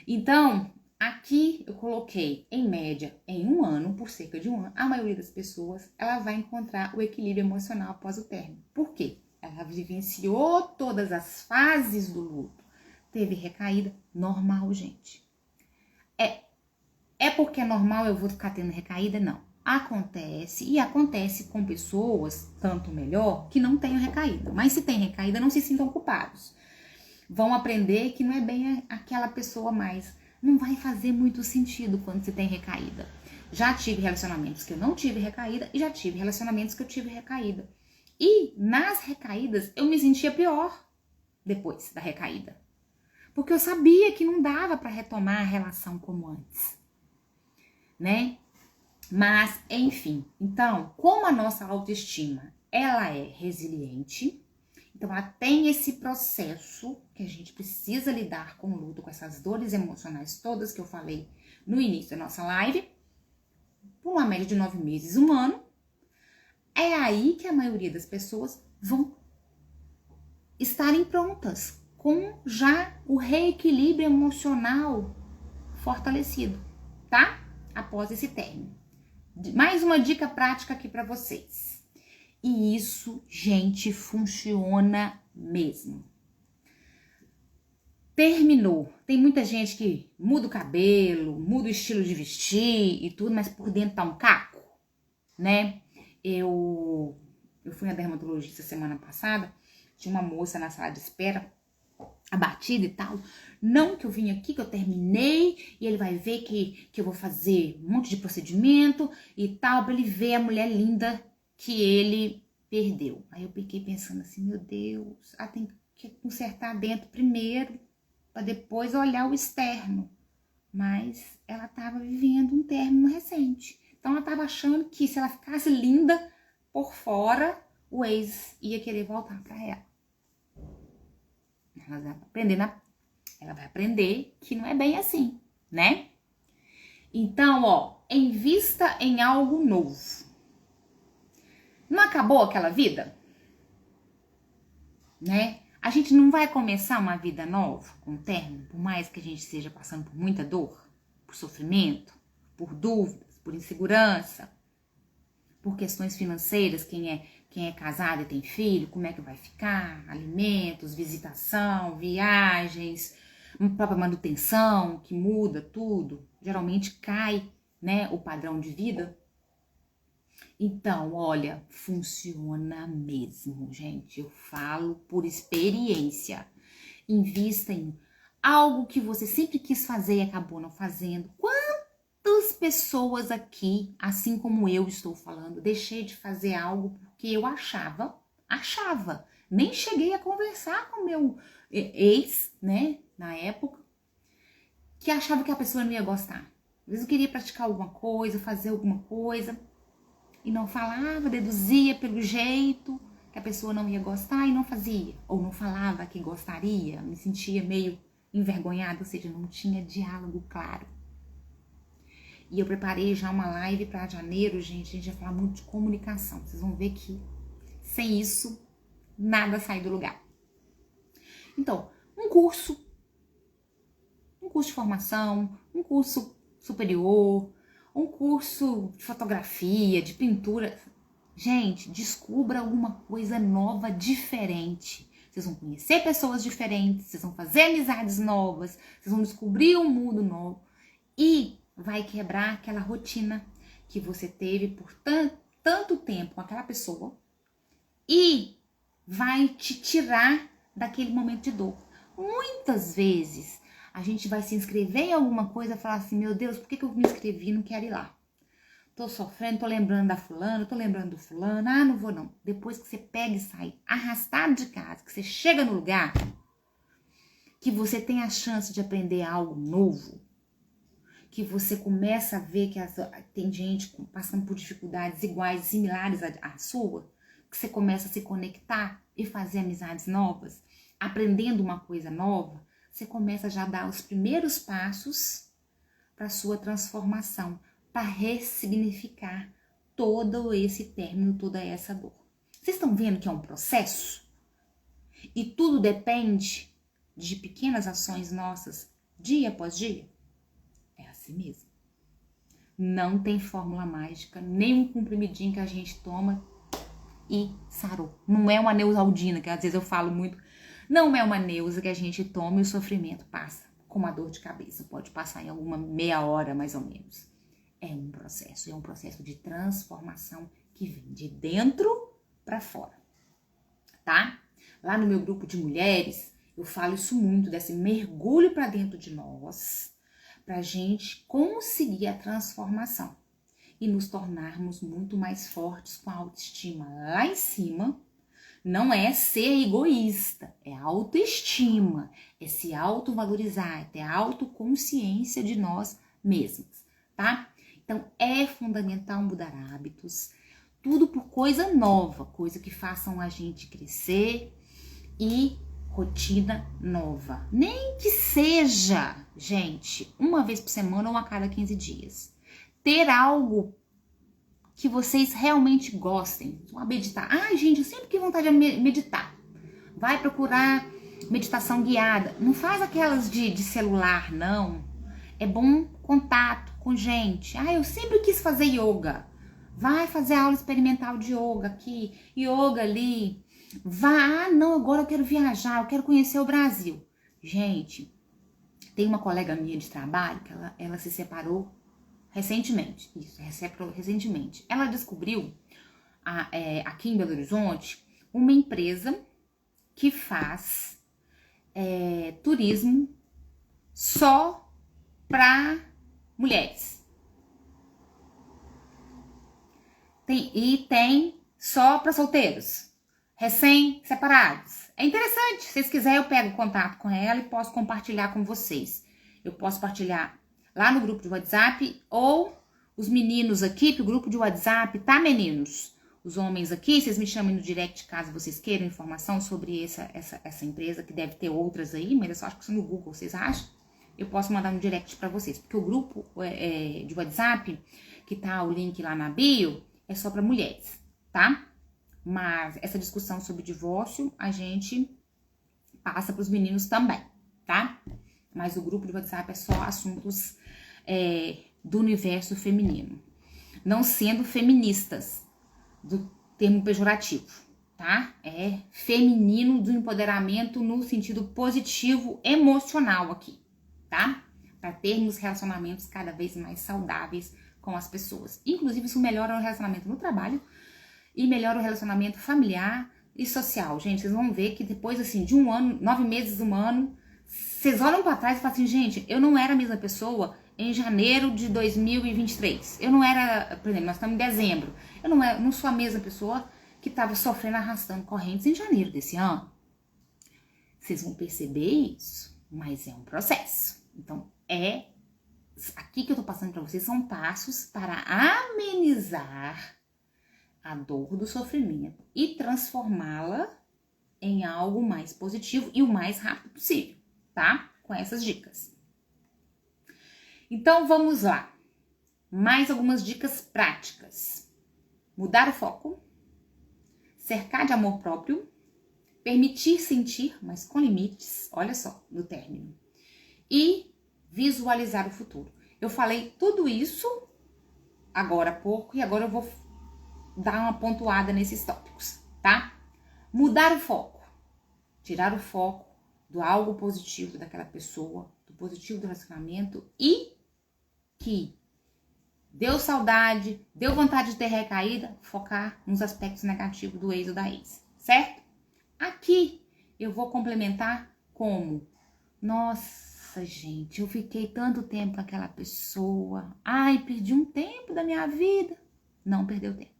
Então, aqui eu coloquei em média em 1 ano, por cerca de 1 ano, a maioria das pessoas ela vai encontrar o equilíbrio emocional após o término. Por quê? Ela vivenciou todas as fases do luto. Teve recaída, normal, gente. É porque é normal eu vou ficar tendo recaída? Não. Acontece, e acontece com pessoas, tanto melhor, que não tenham recaída. Mas se tem recaída, não se sintam culpados. Vão aprender que não é bem aquela pessoa mais. Não vai fazer muito sentido quando você tem recaída. Já tive relacionamentos que eu não tive recaída e já tive relacionamentos que eu tive recaída. E nas recaídas eu me sentia pior depois da recaída. Porque eu sabia que não dava para retomar a relação como antes, né? Mas, enfim, então, como a nossa autoestima, ela é resiliente, então ela tem esse processo que a gente precisa lidar com o luto, com essas dores emocionais todas que eu falei no início da nossa live, por uma média de 9 meses, 1 ano, é aí que a maioria das pessoas vão estarem prontas, com já o reequilíbrio emocional fortalecido, tá? Após esse término. Mais uma dica prática aqui para vocês. E isso, gente, funciona mesmo. Terminou. Tem muita gente que muda o cabelo, muda o estilo de vestir e tudo, mas por dentro tá um caco. né? Eu fui na dermatologista semana passada, tinha uma moça na sala de espera, abatida e tal. Não que eu vim aqui, que eu terminei, e ele vai ver que eu vou fazer um monte de procedimento e tal, pra ele ver a mulher linda que ele perdeu. Aí eu fiquei pensando assim, meu Deus, tem que consertar dentro primeiro, pra depois olhar o externo. Mas ela tava vivendo um término recente. Então ela tava achando que se ela ficasse linda por fora, o ex ia querer voltar pra ela. Ela vai aprender que não é bem assim, né? Então, ó, invista em algo novo. Não acabou aquela vida? Né? A gente não vai começar uma vida nova com o término, por mais que a gente esteja passando por muita dor, por sofrimento, por dúvidas, por insegurança, por questões financeiras, quem é casado e tem filho, como é que vai ficar, alimentos, visitação, viagens, própria manutenção, que muda tudo, geralmente cai, né, o padrão de vida. Então, olha, funciona mesmo, gente, eu falo por experiência. Invista em algo que você sempre quis fazer e acabou não fazendo. Quantas pessoas aqui, assim como eu estou falando, deixei de fazer algo porque eu achava, nem cheguei a conversar com meu ex, né, na época, que achava que a pessoa não ia gostar. Às vezes eu queria praticar alguma coisa, fazer alguma coisa, e não falava, deduzia pelo jeito que a pessoa não ia gostar e não fazia, ou não falava que gostaria, me sentia meio envergonhada, ou seja, não tinha diálogo claro. E eu preparei já uma live para janeiro, gente, a gente vai falar muito de comunicação. Vocês vão ver que sem isso, nada sai do lugar. Então, um curso de formação, um curso superior, um curso de fotografia, de pintura. Gente, descubra alguma coisa nova, diferente. Vocês vão conhecer pessoas diferentes, vocês vão fazer amizades novas, vocês vão descobrir um mundo novo e vai quebrar aquela rotina que você teve por tanto tempo com aquela pessoa e vai te tirar daquele momento de dor. Muitas vezes a gente vai se inscrever em alguma coisa e falar assim, meu Deus, por que eu me inscrevi? Não quero ir lá. Tô sofrendo, tô lembrando da fulana, tô lembrando do fulano, não vou não. Depois que você pega e sai arrastado de casa, que você chega no lugar, que você tem a chance de aprender algo novo, que você começa a ver que tem gente passando por dificuldades iguais, similares à sua, que você começa a se conectar e fazer amizades novas, aprendendo uma coisa nova, você começa já a dar os primeiros passos para a sua transformação, para ressignificar todo esse término, toda essa dor. Vocês estão vendo que é um processo? E tudo depende de pequenas ações nossas, dia após dia? É assim mesmo. Não tem fórmula mágica, nem um comprimidinho que a gente toma e sarou. Não é uma Neusaldina, que às vezes eu falo muito. Não é uma Neusa que a gente toma e o sofrimento passa. Como a dor de cabeça, pode passar em alguma meia hora mais ou menos. É um processo de transformação que vem de dentro para fora, tá? Lá no meu grupo de mulheres, eu falo isso muito, desse mergulho para dentro de nós, pra gente conseguir a transformação e nos tornarmos muito mais fortes com a autoestima lá em cima. Não é ser egoísta, é autoestima, é se autovalorizar, é ter autoconsciência de nós mesmos, tá? Então, é fundamental mudar hábitos, tudo por coisa nova, coisa que façam a gente crescer e rotina nova. Nem que seja, gente, uma vez por semana ou a cada 15 dias. Ter algo que vocês realmente gostem. Vão meditar. Gente, eu sempre tive vontade de meditar. Vai procurar meditação guiada. Não faz aquelas de celular, não. É bom contato com gente. Eu sempre quis fazer yoga. Vai fazer aula experimental de yoga aqui, yoga ali. Não, agora eu quero viajar, eu quero conhecer o Brasil. Gente, tem uma colega minha de trabalho que ela se separou recentemente. Isso, recentemente. Ela descobriu, aqui em Belo Horizonte, uma empresa que faz turismo só para mulheres. Tem só para solteiros, recém-separados. É interessante, se vocês quiserem eu pego contato com ela e posso compartilhar com vocês. Eu posso partilhar lá no grupo de WhatsApp ou os meninos aqui, que o grupo de WhatsApp, tá, meninos? Os homens aqui, vocês me chamem no direct caso vocês queiram informação sobre essa empresa, que deve ter outras aí, mas eu só acho que são no Google, vocês acham? Eu posso mandar no direct para vocês, porque o grupo de WhatsApp, que tá o link lá na bio, é só para mulheres, tá? Mas essa discussão sobre divórcio, a gente passa para os meninos também, tá? Mas o grupo de WhatsApp é só assuntos do universo feminino. Não sendo feministas, do termo pejorativo, tá? É feminino do empoderamento no sentido positivo emocional aqui, tá? Para termos relacionamentos cada vez mais saudáveis com as pessoas. Inclusive, isso melhora o relacionamento no trabalho e melhora o relacionamento familiar e social. Gente, vocês vão ver que depois, assim, de um ano, 9 meses, um ano, vocês olham para trás e falam assim, gente, eu não era a mesma pessoa em janeiro de 2023. Eu não era, por exemplo, nós estamos em dezembro. Eu não sou a mesma pessoa que estava sofrendo, arrastando correntes em janeiro desse ano. Vocês vão perceber isso, mas é um processo. Então, aqui que eu tô passando para vocês são passos para amenizar a dor do sofrimento e transformá-la em algo mais positivo e o mais rápido possível, tá? Com essas dicas. Então, vamos lá. Mais algumas dicas práticas. Mudar o foco, cercar de amor próprio, permitir sentir, mas com limites, olha só, no término, e visualizar o futuro. Eu falei tudo isso agora há pouco e agora eu vou dar uma pontuada nesses tópicos, tá? Mudar o foco, tirar o foco do algo positivo daquela pessoa, do positivo do relacionamento e que deu saudade, deu vontade de ter recaída, focar nos aspectos negativos do ex ou da ex, certo? Aqui eu vou complementar como, nossa, gente, eu fiquei tanto tempo com aquela pessoa, ai, perdi um tempo da minha vida. Não perdeu tempo,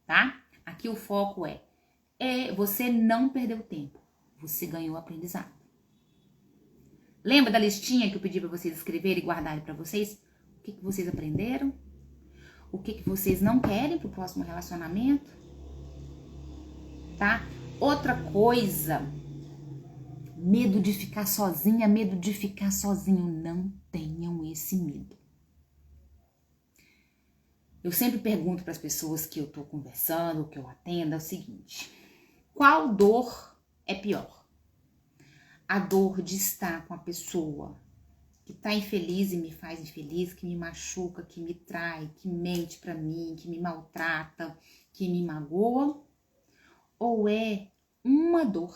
tá? Aqui o foco você não perdeu tempo, você ganhou aprendizado. Lembra da listinha que eu pedi para vocês escreverem e guardarem para vocês? O que vocês aprenderam? O que vocês não querem pro próximo relacionamento? Tá? Outra coisa, medo de ficar sozinha, medo de ficar sozinho. Não tenham esse medo. Eu sempre pergunto para as pessoas que eu tô conversando, que eu atendo, é o seguinte: qual dor é pior? A dor de estar com a pessoa que tá infeliz e me faz infeliz, que me machuca, que me trai, que mente pra mim, que me maltrata, que me magoa? Ou é uma dor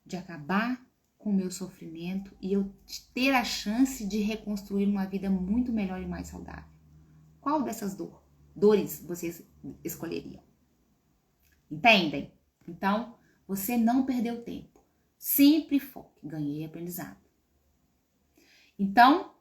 de acabar com o meu sofrimento e eu ter a chance de reconstruir uma vida muito melhor e mais saudável? Qual dessas dores vocês escolheriam? Entendem? Então, você não perdeu tempo. Sempre foque, ganhei aprendizado. Então,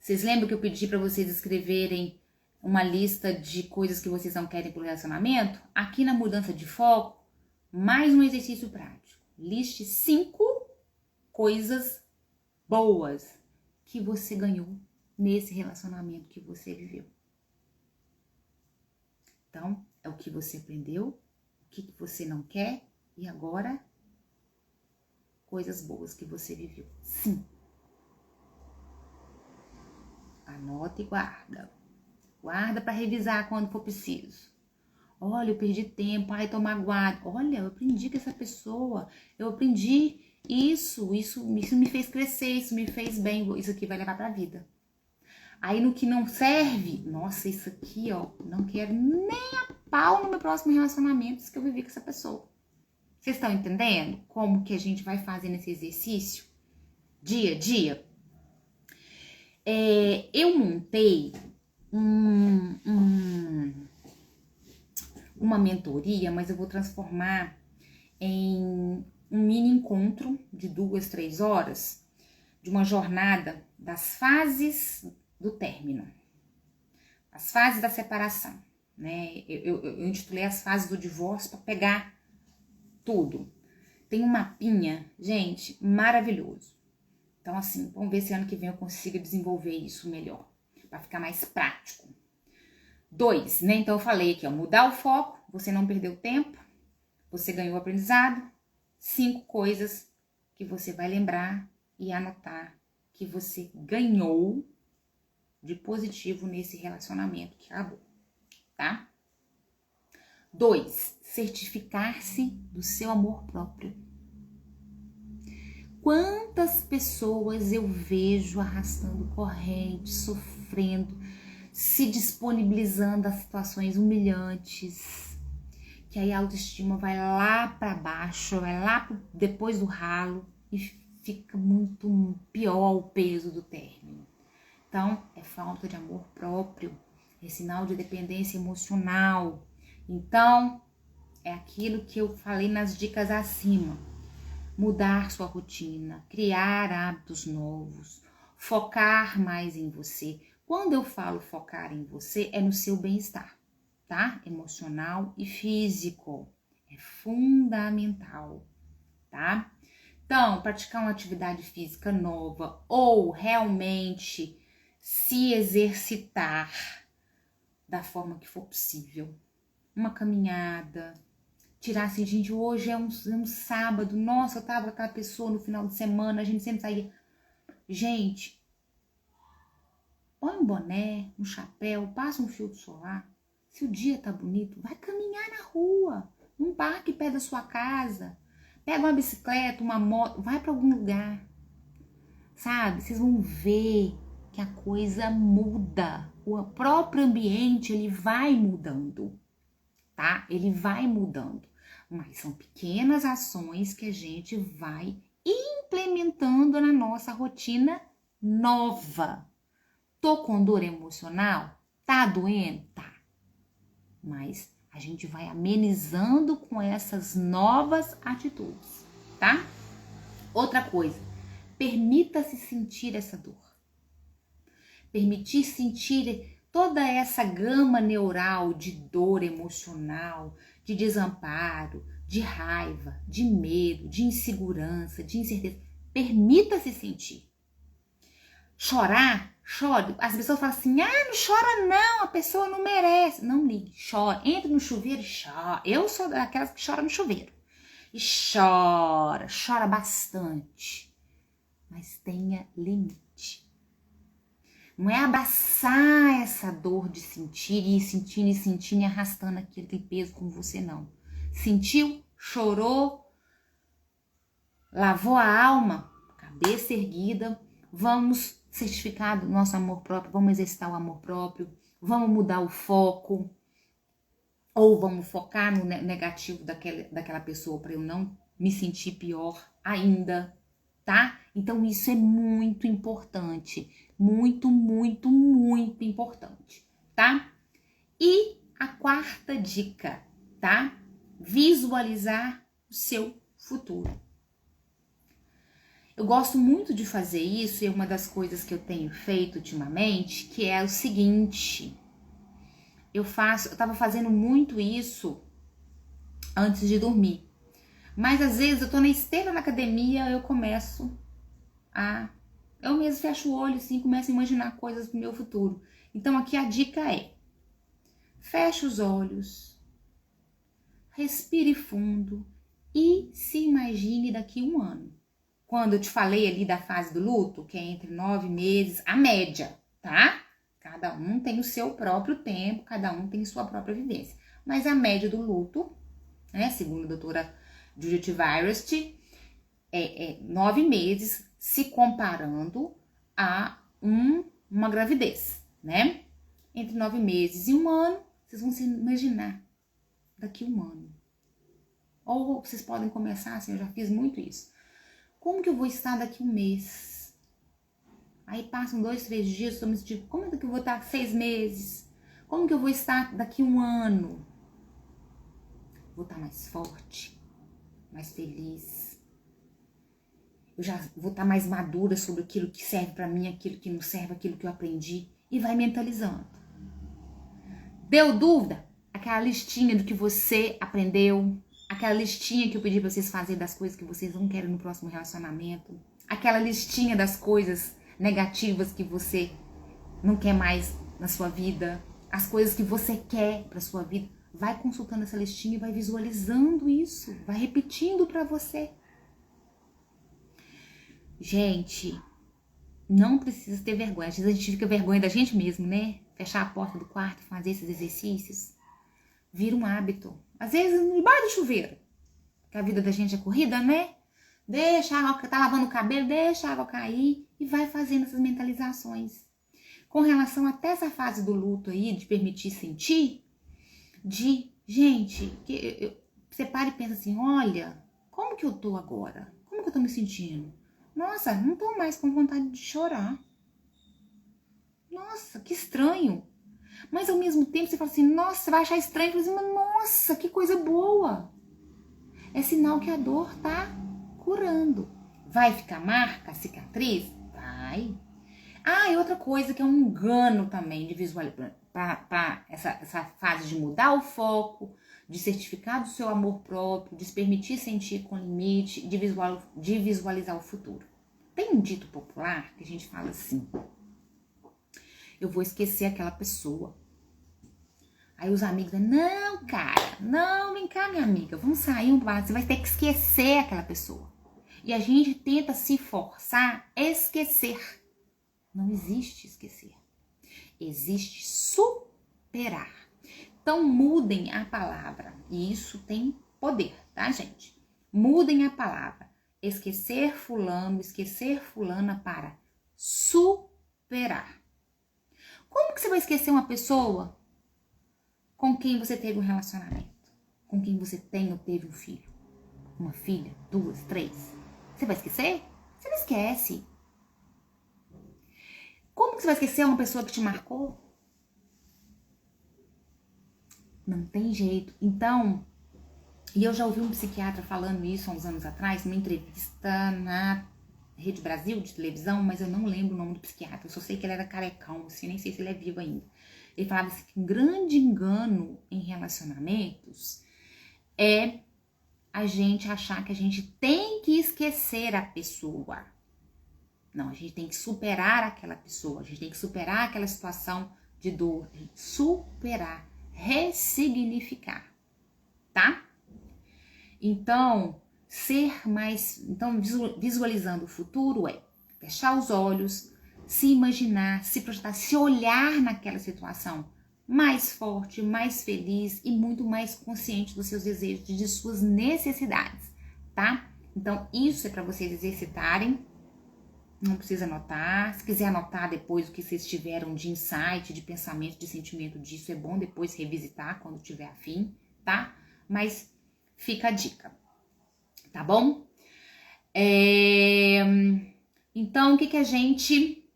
vocês lembram que eu pedi para vocês escreverem uma lista de coisas que vocês não querem pro relacionamento? Aqui na mudança de foco, mais um exercício prático. Liste 5 coisas boas que você ganhou nesse relacionamento que você viveu. Então, é o que você aprendeu, o que você não quer e agora coisas boas que você viveu. Sim. Anota e guarda. Guarda para revisar quando for preciso. Olha, eu perdi tempo, ai, tô magoado. Olha, eu aprendi com essa pessoa, eu aprendi isso me fez crescer, isso me fez bem, isso aqui vai levar pra vida. Aí no que não serve, nossa, isso aqui, ó, não quero nem a pau no meu próximo relacionamento que eu vivi com essa pessoa. Vocês estão entendendo como que a gente vai fazendo esse exercício dia a dia. Eu montei uma mentoria, mas eu vou transformar em um mini encontro de 2, 3 horas, de uma jornada das fases do término, as fases da separação, né? Eu intitulei as fases do divórcio para pegar tudo. Tem um mapinha, gente, maravilhoso. Então, assim, vamos ver se ano que vem eu consigo desenvolver isso melhor, para ficar mais prático. 2, né? Então eu falei aqui, ó, mudar o foco, você não perdeu tempo, você ganhou aprendizado. 5 coisas que você vai lembrar e anotar que você ganhou de positivo nesse relacionamento que acabou, tá? 2, certificar-se do seu amor próprio. Quantas pessoas eu vejo arrastando corrente, sofrendo, se disponibilizando a situações humilhantes, que aí a autoestima vai lá para baixo, vai lá depois do ralo e fica muito pior o peso do término. Então, é falta de amor próprio, é sinal de dependência emocional. Então, é aquilo que eu falei nas dicas acima. Mudar sua rotina, criar hábitos novos, focar mais em você. Quando eu falo focar em você, é no seu bem-estar, tá? Emocional e físico. É fundamental, tá? Então, praticar uma atividade física nova ou realmente se exercitar da forma que for possível. Uma caminhada, tirar assim, gente, hoje é um sábado, nossa, eu tava com aquela pessoa no final de semana, a gente sempre saía. Gente, põe um boné, um chapéu, passa um filtro solar. Se o dia tá bonito, vai caminhar na rua, num parque perto da sua casa. Pega uma bicicleta, uma moto, vai para algum lugar. Sabe? Vocês vão ver que a coisa muda. O próprio ambiente, ele vai mudando, tá? Ele vai mudando. Mas são pequenas ações que a gente vai implementando na nossa rotina nova. Tô com dor emocional? Tá doendo? Tá. Mas a gente vai amenizando com essas novas atitudes, tá? Outra coisa, permita-se sentir essa dor. Permitir sentir toda essa gama neural de dor emocional, de desamparo, de raiva, de medo, de insegurança, de incerteza. Permita-se sentir. Chorar, chore. As pessoas falam assim, não chora não, a pessoa não merece. Não ligue, chora. Entra no chuveiro e chora. Eu sou daquelas que chora no chuveiro. E chora bastante. Mas tenha limite. Não é abraçar essa dor de sentir e ir sentindo e sentindo e arrastando aquilo que tem peso com você, não. Sentiu, chorou, lavou a alma, cabeça erguida, vamos certificar do nosso amor próprio, vamos exercitar o amor próprio, vamos mudar o foco, ou vamos focar no negativo daquela pessoa para eu não me sentir pior ainda, tá? Então isso é muito importante, muito, muito, muito importante, tá? E a 4ª dica, tá? Visualizar o seu futuro. Eu gosto muito de fazer isso e é uma das coisas que eu tenho feito ultimamente, que é o seguinte, eu tava fazendo muito isso antes de dormir, mas às vezes eu tô na esteira na academia, eu mesmo fecho o olho assim, começo a imaginar coisas pro meu futuro. Então aqui a dica é, feche os olhos, respire fundo e se imagine daqui 1 ano. Quando eu te falei ali da fase do luto, que é entre 9 meses, a média, tá? Cada um tem o seu próprio tempo, cada um tem sua própria vivência. Mas a média do luto, né, segundo a doutora Judith Virust, é 9 meses se comparando a uma gravidez, né? Entre 9 meses e 1 ano, vocês vão se imaginar daqui 1 ano. Ou vocês podem começar assim, eu já fiz muito isso. Como que eu vou estar daqui 1 mês? Aí passam 2, 3 dias, eu tô me sentindo, como é que eu vou estar 6 meses? Como que eu vou estar daqui 1 ano? Vou estar mais forte, mais feliz. Eu já vou estar mais madura sobre aquilo que serve pra mim, aquilo que não serve, aquilo que eu aprendi. E vai mentalizando. Deu dúvida? Aquela listinha do que você aprendeu, aquela listinha que eu pedi pra vocês fazerem das coisas que vocês não querem no próximo relacionamento, aquela listinha das coisas negativas que você não quer mais na sua vida, as coisas que você quer pra sua vida. Vai consultando essa listinha e vai visualizando isso, vai repetindo pra você. Gente, não precisa ter vergonha. Às vezes a gente fica vergonha da gente mesmo, né? Fechar a porta do quarto e fazer esses exercícios. Vira um hábito. Às vezes embaixo do chuveiro. Porque a vida da gente é corrida, né? Deixa a água, tá lavando o cabelo, deixa a água cair e vai fazendo essas mentalizações. Com relação até essa fase do luto aí, de permitir sentir, gente, você para e pensa assim, olha, como que eu tô agora? Como que eu tô me sentindo? Nossa, não tô mais com vontade de chorar. Nossa, que estranho. Mas ao mesmo tempo você fala assim, nossa, você vai achar estranho. Você fala assim, mas nossa, que coisa boa. É sinal que a dor tá curando. Vai ficar marca, cicatriz? Vai. Ah, e outra coisa que é um engano também de visualizar, para essa fase de mudar o foco, de certificar do seu amor próprio, de se permitir sentir com limite, de visualizar o futuro. Tem um dito popular que a gente fala assim, eu vou esquecer aquela pessoa. Aí os amigos dizem, não, cara, não, vem cá, minha amiga, vamos sair um pouco, você vai ter que esquecer aquela pessoa. E a gente tenta se forçar a esquecer. Não existe esquecer. Existe superar. Então mudem a palavra. E isso tem poder, tá, gente? Mudem a palavra. Esquecer fulano, esquecer fulana para superar. Como que você vai esquecer uma pessoa com quem você teve um relacionamento? Com quem você tem ou teve um filho? Uma filha, 2, 3? Você vai esquecer? Você não esquece. Como que você vai esquecer uma pessoa que te marcou? Não tem jeito. Então, e eu já ouvi um psiquiatra falando isso há uns anos atrás, numa entrevista na Rede Brasil de televisão, mas eu não lembro o nome do psiquiatra. Eu só sei que ele era carecão, assim, nem sei se ele é vivo ainda. Ele falava assim, que um grande engano em relacionamentos é a gente achar que a gente tem que esquecer a pessoa. Não, a gente tem que superar aquela pessoa, a gente tem que superar aquela situação de dor, superar, ressignificar, tá? Então, visualizando o futuro é fechar os olhos, se imaginar, se projetar, se olhar naquela situação mais forte, mais feliz e muito mais consciente dos seus desejos, de suas necessidades, tá? Então, isso é para vocês exercitarem. Não precisa anotar. Se quiser anotar depois o que vocês tiveram de insight, de pensamento, de sentimento disso, é bom depois revisitar quando tiver afim, tá? Mas fica a dica, tá bom? Então, o que a gente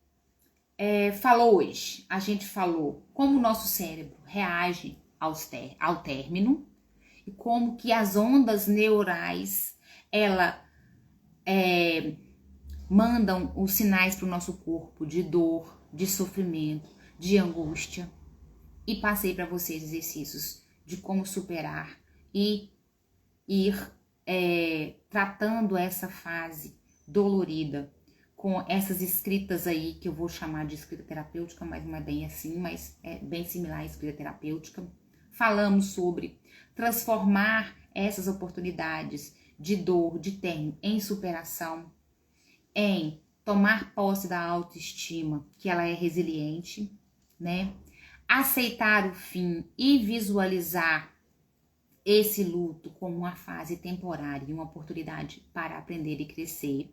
falou hoje? A gente falou como o nosso cérebro reage ao término e como que as ondas neurais, mandam os sinais para o nosso corpo de dor, de sofrimento, de angústia. E passei para vocês exercícios de como superar e ir tratando essa fase dolorida com essas escritas aí, que eu vou chamar de escrita terapêutica, mas não é bem assim, mas é bem similar à escrita terapêutica. Falamos sobre transformar essas oportunidades de dor, de término, em superação, em tomar posse da autoestima, que ela é resiliente, né? Aceitar o fim e visualizar esse luto como uma fase temporária e uma oportunidade para aprender e crescer,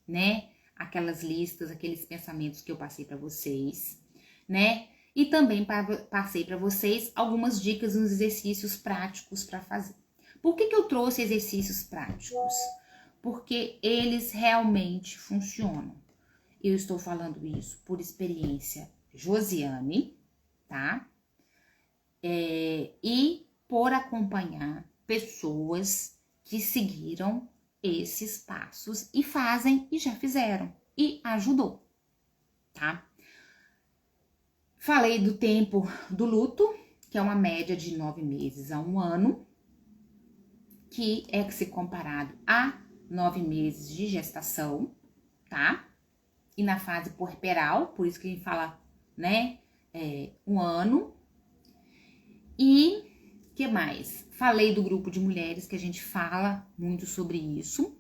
né? Aquelas listas, aqueles pensamentos que eu passei para vocês, né? E também passei para vocês algumas dicas nos exercícios práticos para fazer. Por que eu trouxe exercícios práticos? porque eles realmente funcionam. Eu estou falando isso por experiência Josiane, tá? E por acompanhar pessoas que seguiram esses passos e fazem e já fizeram e ajudou, tá? Falei do tempo do luto, que é uma média de 9 meses a 1 ano, que é que se comparado a 9 meses de gestação, tá? E na fase puerperal, por isso que a gente fala, né, 1 ano. E que mais? Falei do grupo de mulheres, que a gente fala muito sobre isso.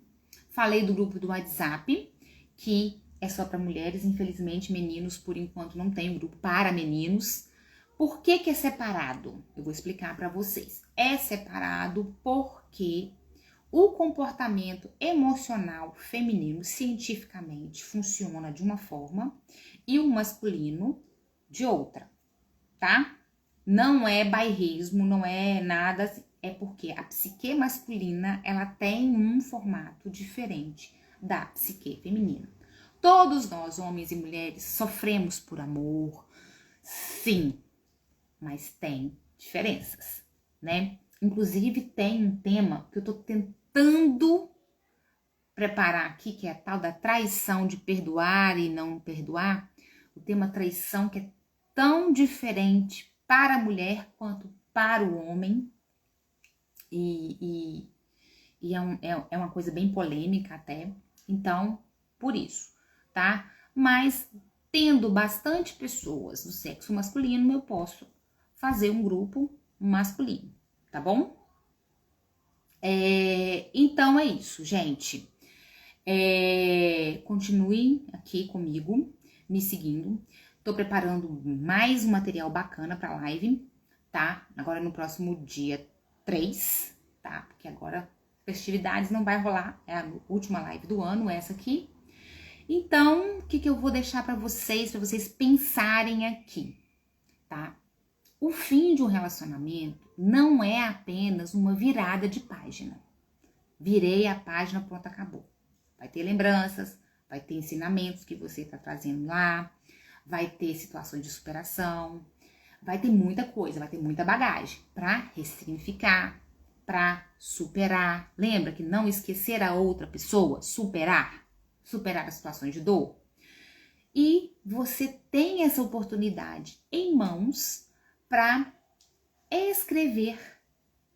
Falei do grupo do WhatsApp, que é só para mulheres. Infelizmente, meninos, por enquanto, não tem um grupo para meninos. Por que é separado? Eu vou explicar para vocês. É separado porque o comportamento emocional feminino, cientificamente, funciona de uma forma e o masculino de outra, tá? Não é bairrismo, não é nada, é porque a psique masculina, ela tem um formato diferente da psique feminina. Todos nós, homens e mulheres, sofremos por amor, sim, mas tem diferenças, né? Inclusive tem um tema que eu tô tentando preparar aqui, que é a tal da traição, de perdoar e não perdoar. O tema traição, que é tão diferente para a mulher quanto para o homem, e é uma coisa bem polêmica até, então, por isso, tá? Mas tendo bastante pessoas do sexo masculino, eu posso fazer um grupo masculino, tá bom? Então é isso, gente. Continuem aqui comigo, me seguindo. Tô preparando mais um material bacana pra live, tá? Agora no próximo dia 3, tá? Porque agora festividades não vai rolar, é a última live do ano, essa aqui. Então, o que eu vou deixar pra vocês pensarem aqui, tá? O fim de um relacionamento não é apenas uma virada de página. Virei a página, pronto, acabou. Vai ter lembranças, vai ter ensinamentos que você tá trazendo lá, vai ter situações de superação, vai ter muita coisa, vai ter muita bagagem para ressignificar, para superar. Lembra que não esquecer a outra pessoa, superar as situações de dor. E você tem essa oportunidade em mãos para escrever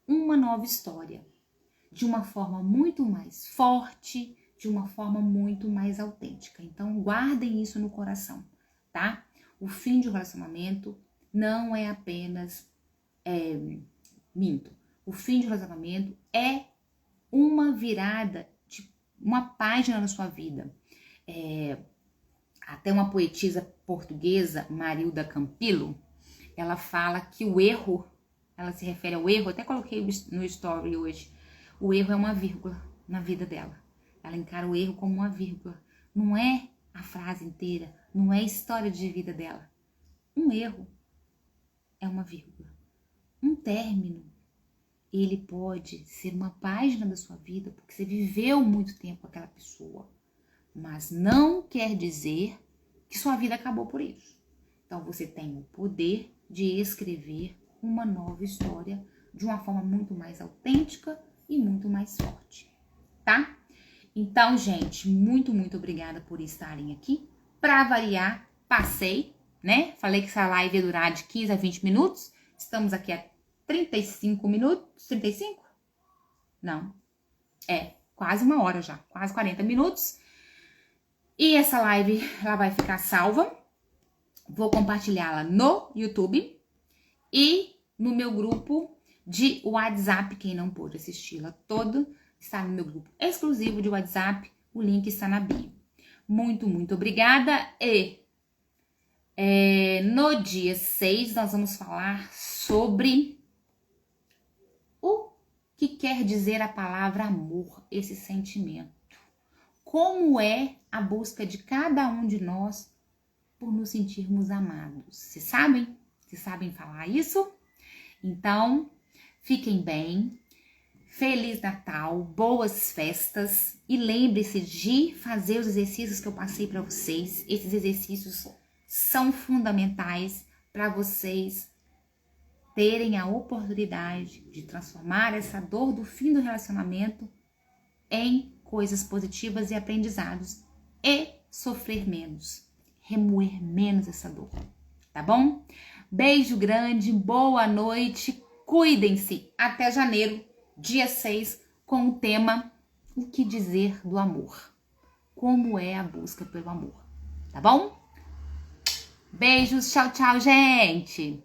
uma nova história de uma forma muito mais forte, de uma forma muito mais autêntica. Então, guardem isso no coração, tá? O fim de um relacionamento não é apenas o fim de um relacionamento é uma virada, de uma página na sua vida. Até uma poetisa portuguesa, Marilda Campillo, ela fala que o erro, ela se refere ao erro, até coloquei no story hoje, o erro é uma vírgula na vida dela. Ela encara o erro como uma vírgula. Não é a frase inteira, não é a história de vida dela. Um erro é uma vírgula. Um término, ele pode ser uma página da sua vida, porque você viveu muito tempo com aquela pessoa. Mas não quer dizer que sua vida acabou por isso. Então você tem o poder de escrever uma nova história de uma forma muito mais autêntica e muito mais forte, tá? Então, gente, muito obrigada por estarem aqui. Pra variar, passei, né? Falei que essa live ia durar de 15 a 20 minutos. Estamos aqui há 35 minutos. 35? Não. Quase uma hora já. Quase 40 minutos. E essa live, ela vai ficar salva. Vou compartilhá-la no YouTube e no meu grupo de WhatsApp. Quem não pôde assisti-la toda, está no meu grupo exclusivo de WhatsApp. O link está na bio. Muito obrigada. E no dia 6 nós vamos falar sobre o que quer dizer a palavra amor, esse sentimento. Como é a busca de cada um de nós por nos sentirmos amados. Vocês sabem? Vocês sabem falar isso? Então, fiquem bem, Feliz Natal, boas festas e lembre-se de fazer os exercícios que eu passei para vocês. Esses exercícios são fundamentais para vocês terem a oportunidade de transformar essa dor do fim do relacionamento em coisas positivas e aprendizados e sofrer menos, remoer menos essa dor, tá bom? Beijo grande, boa noite, cuidem-se, até janeiro, dia 6, com o tema O que dizer do amor? Como é a busca pelo amor, tá bom? Beijos, tchau, tchau, gente!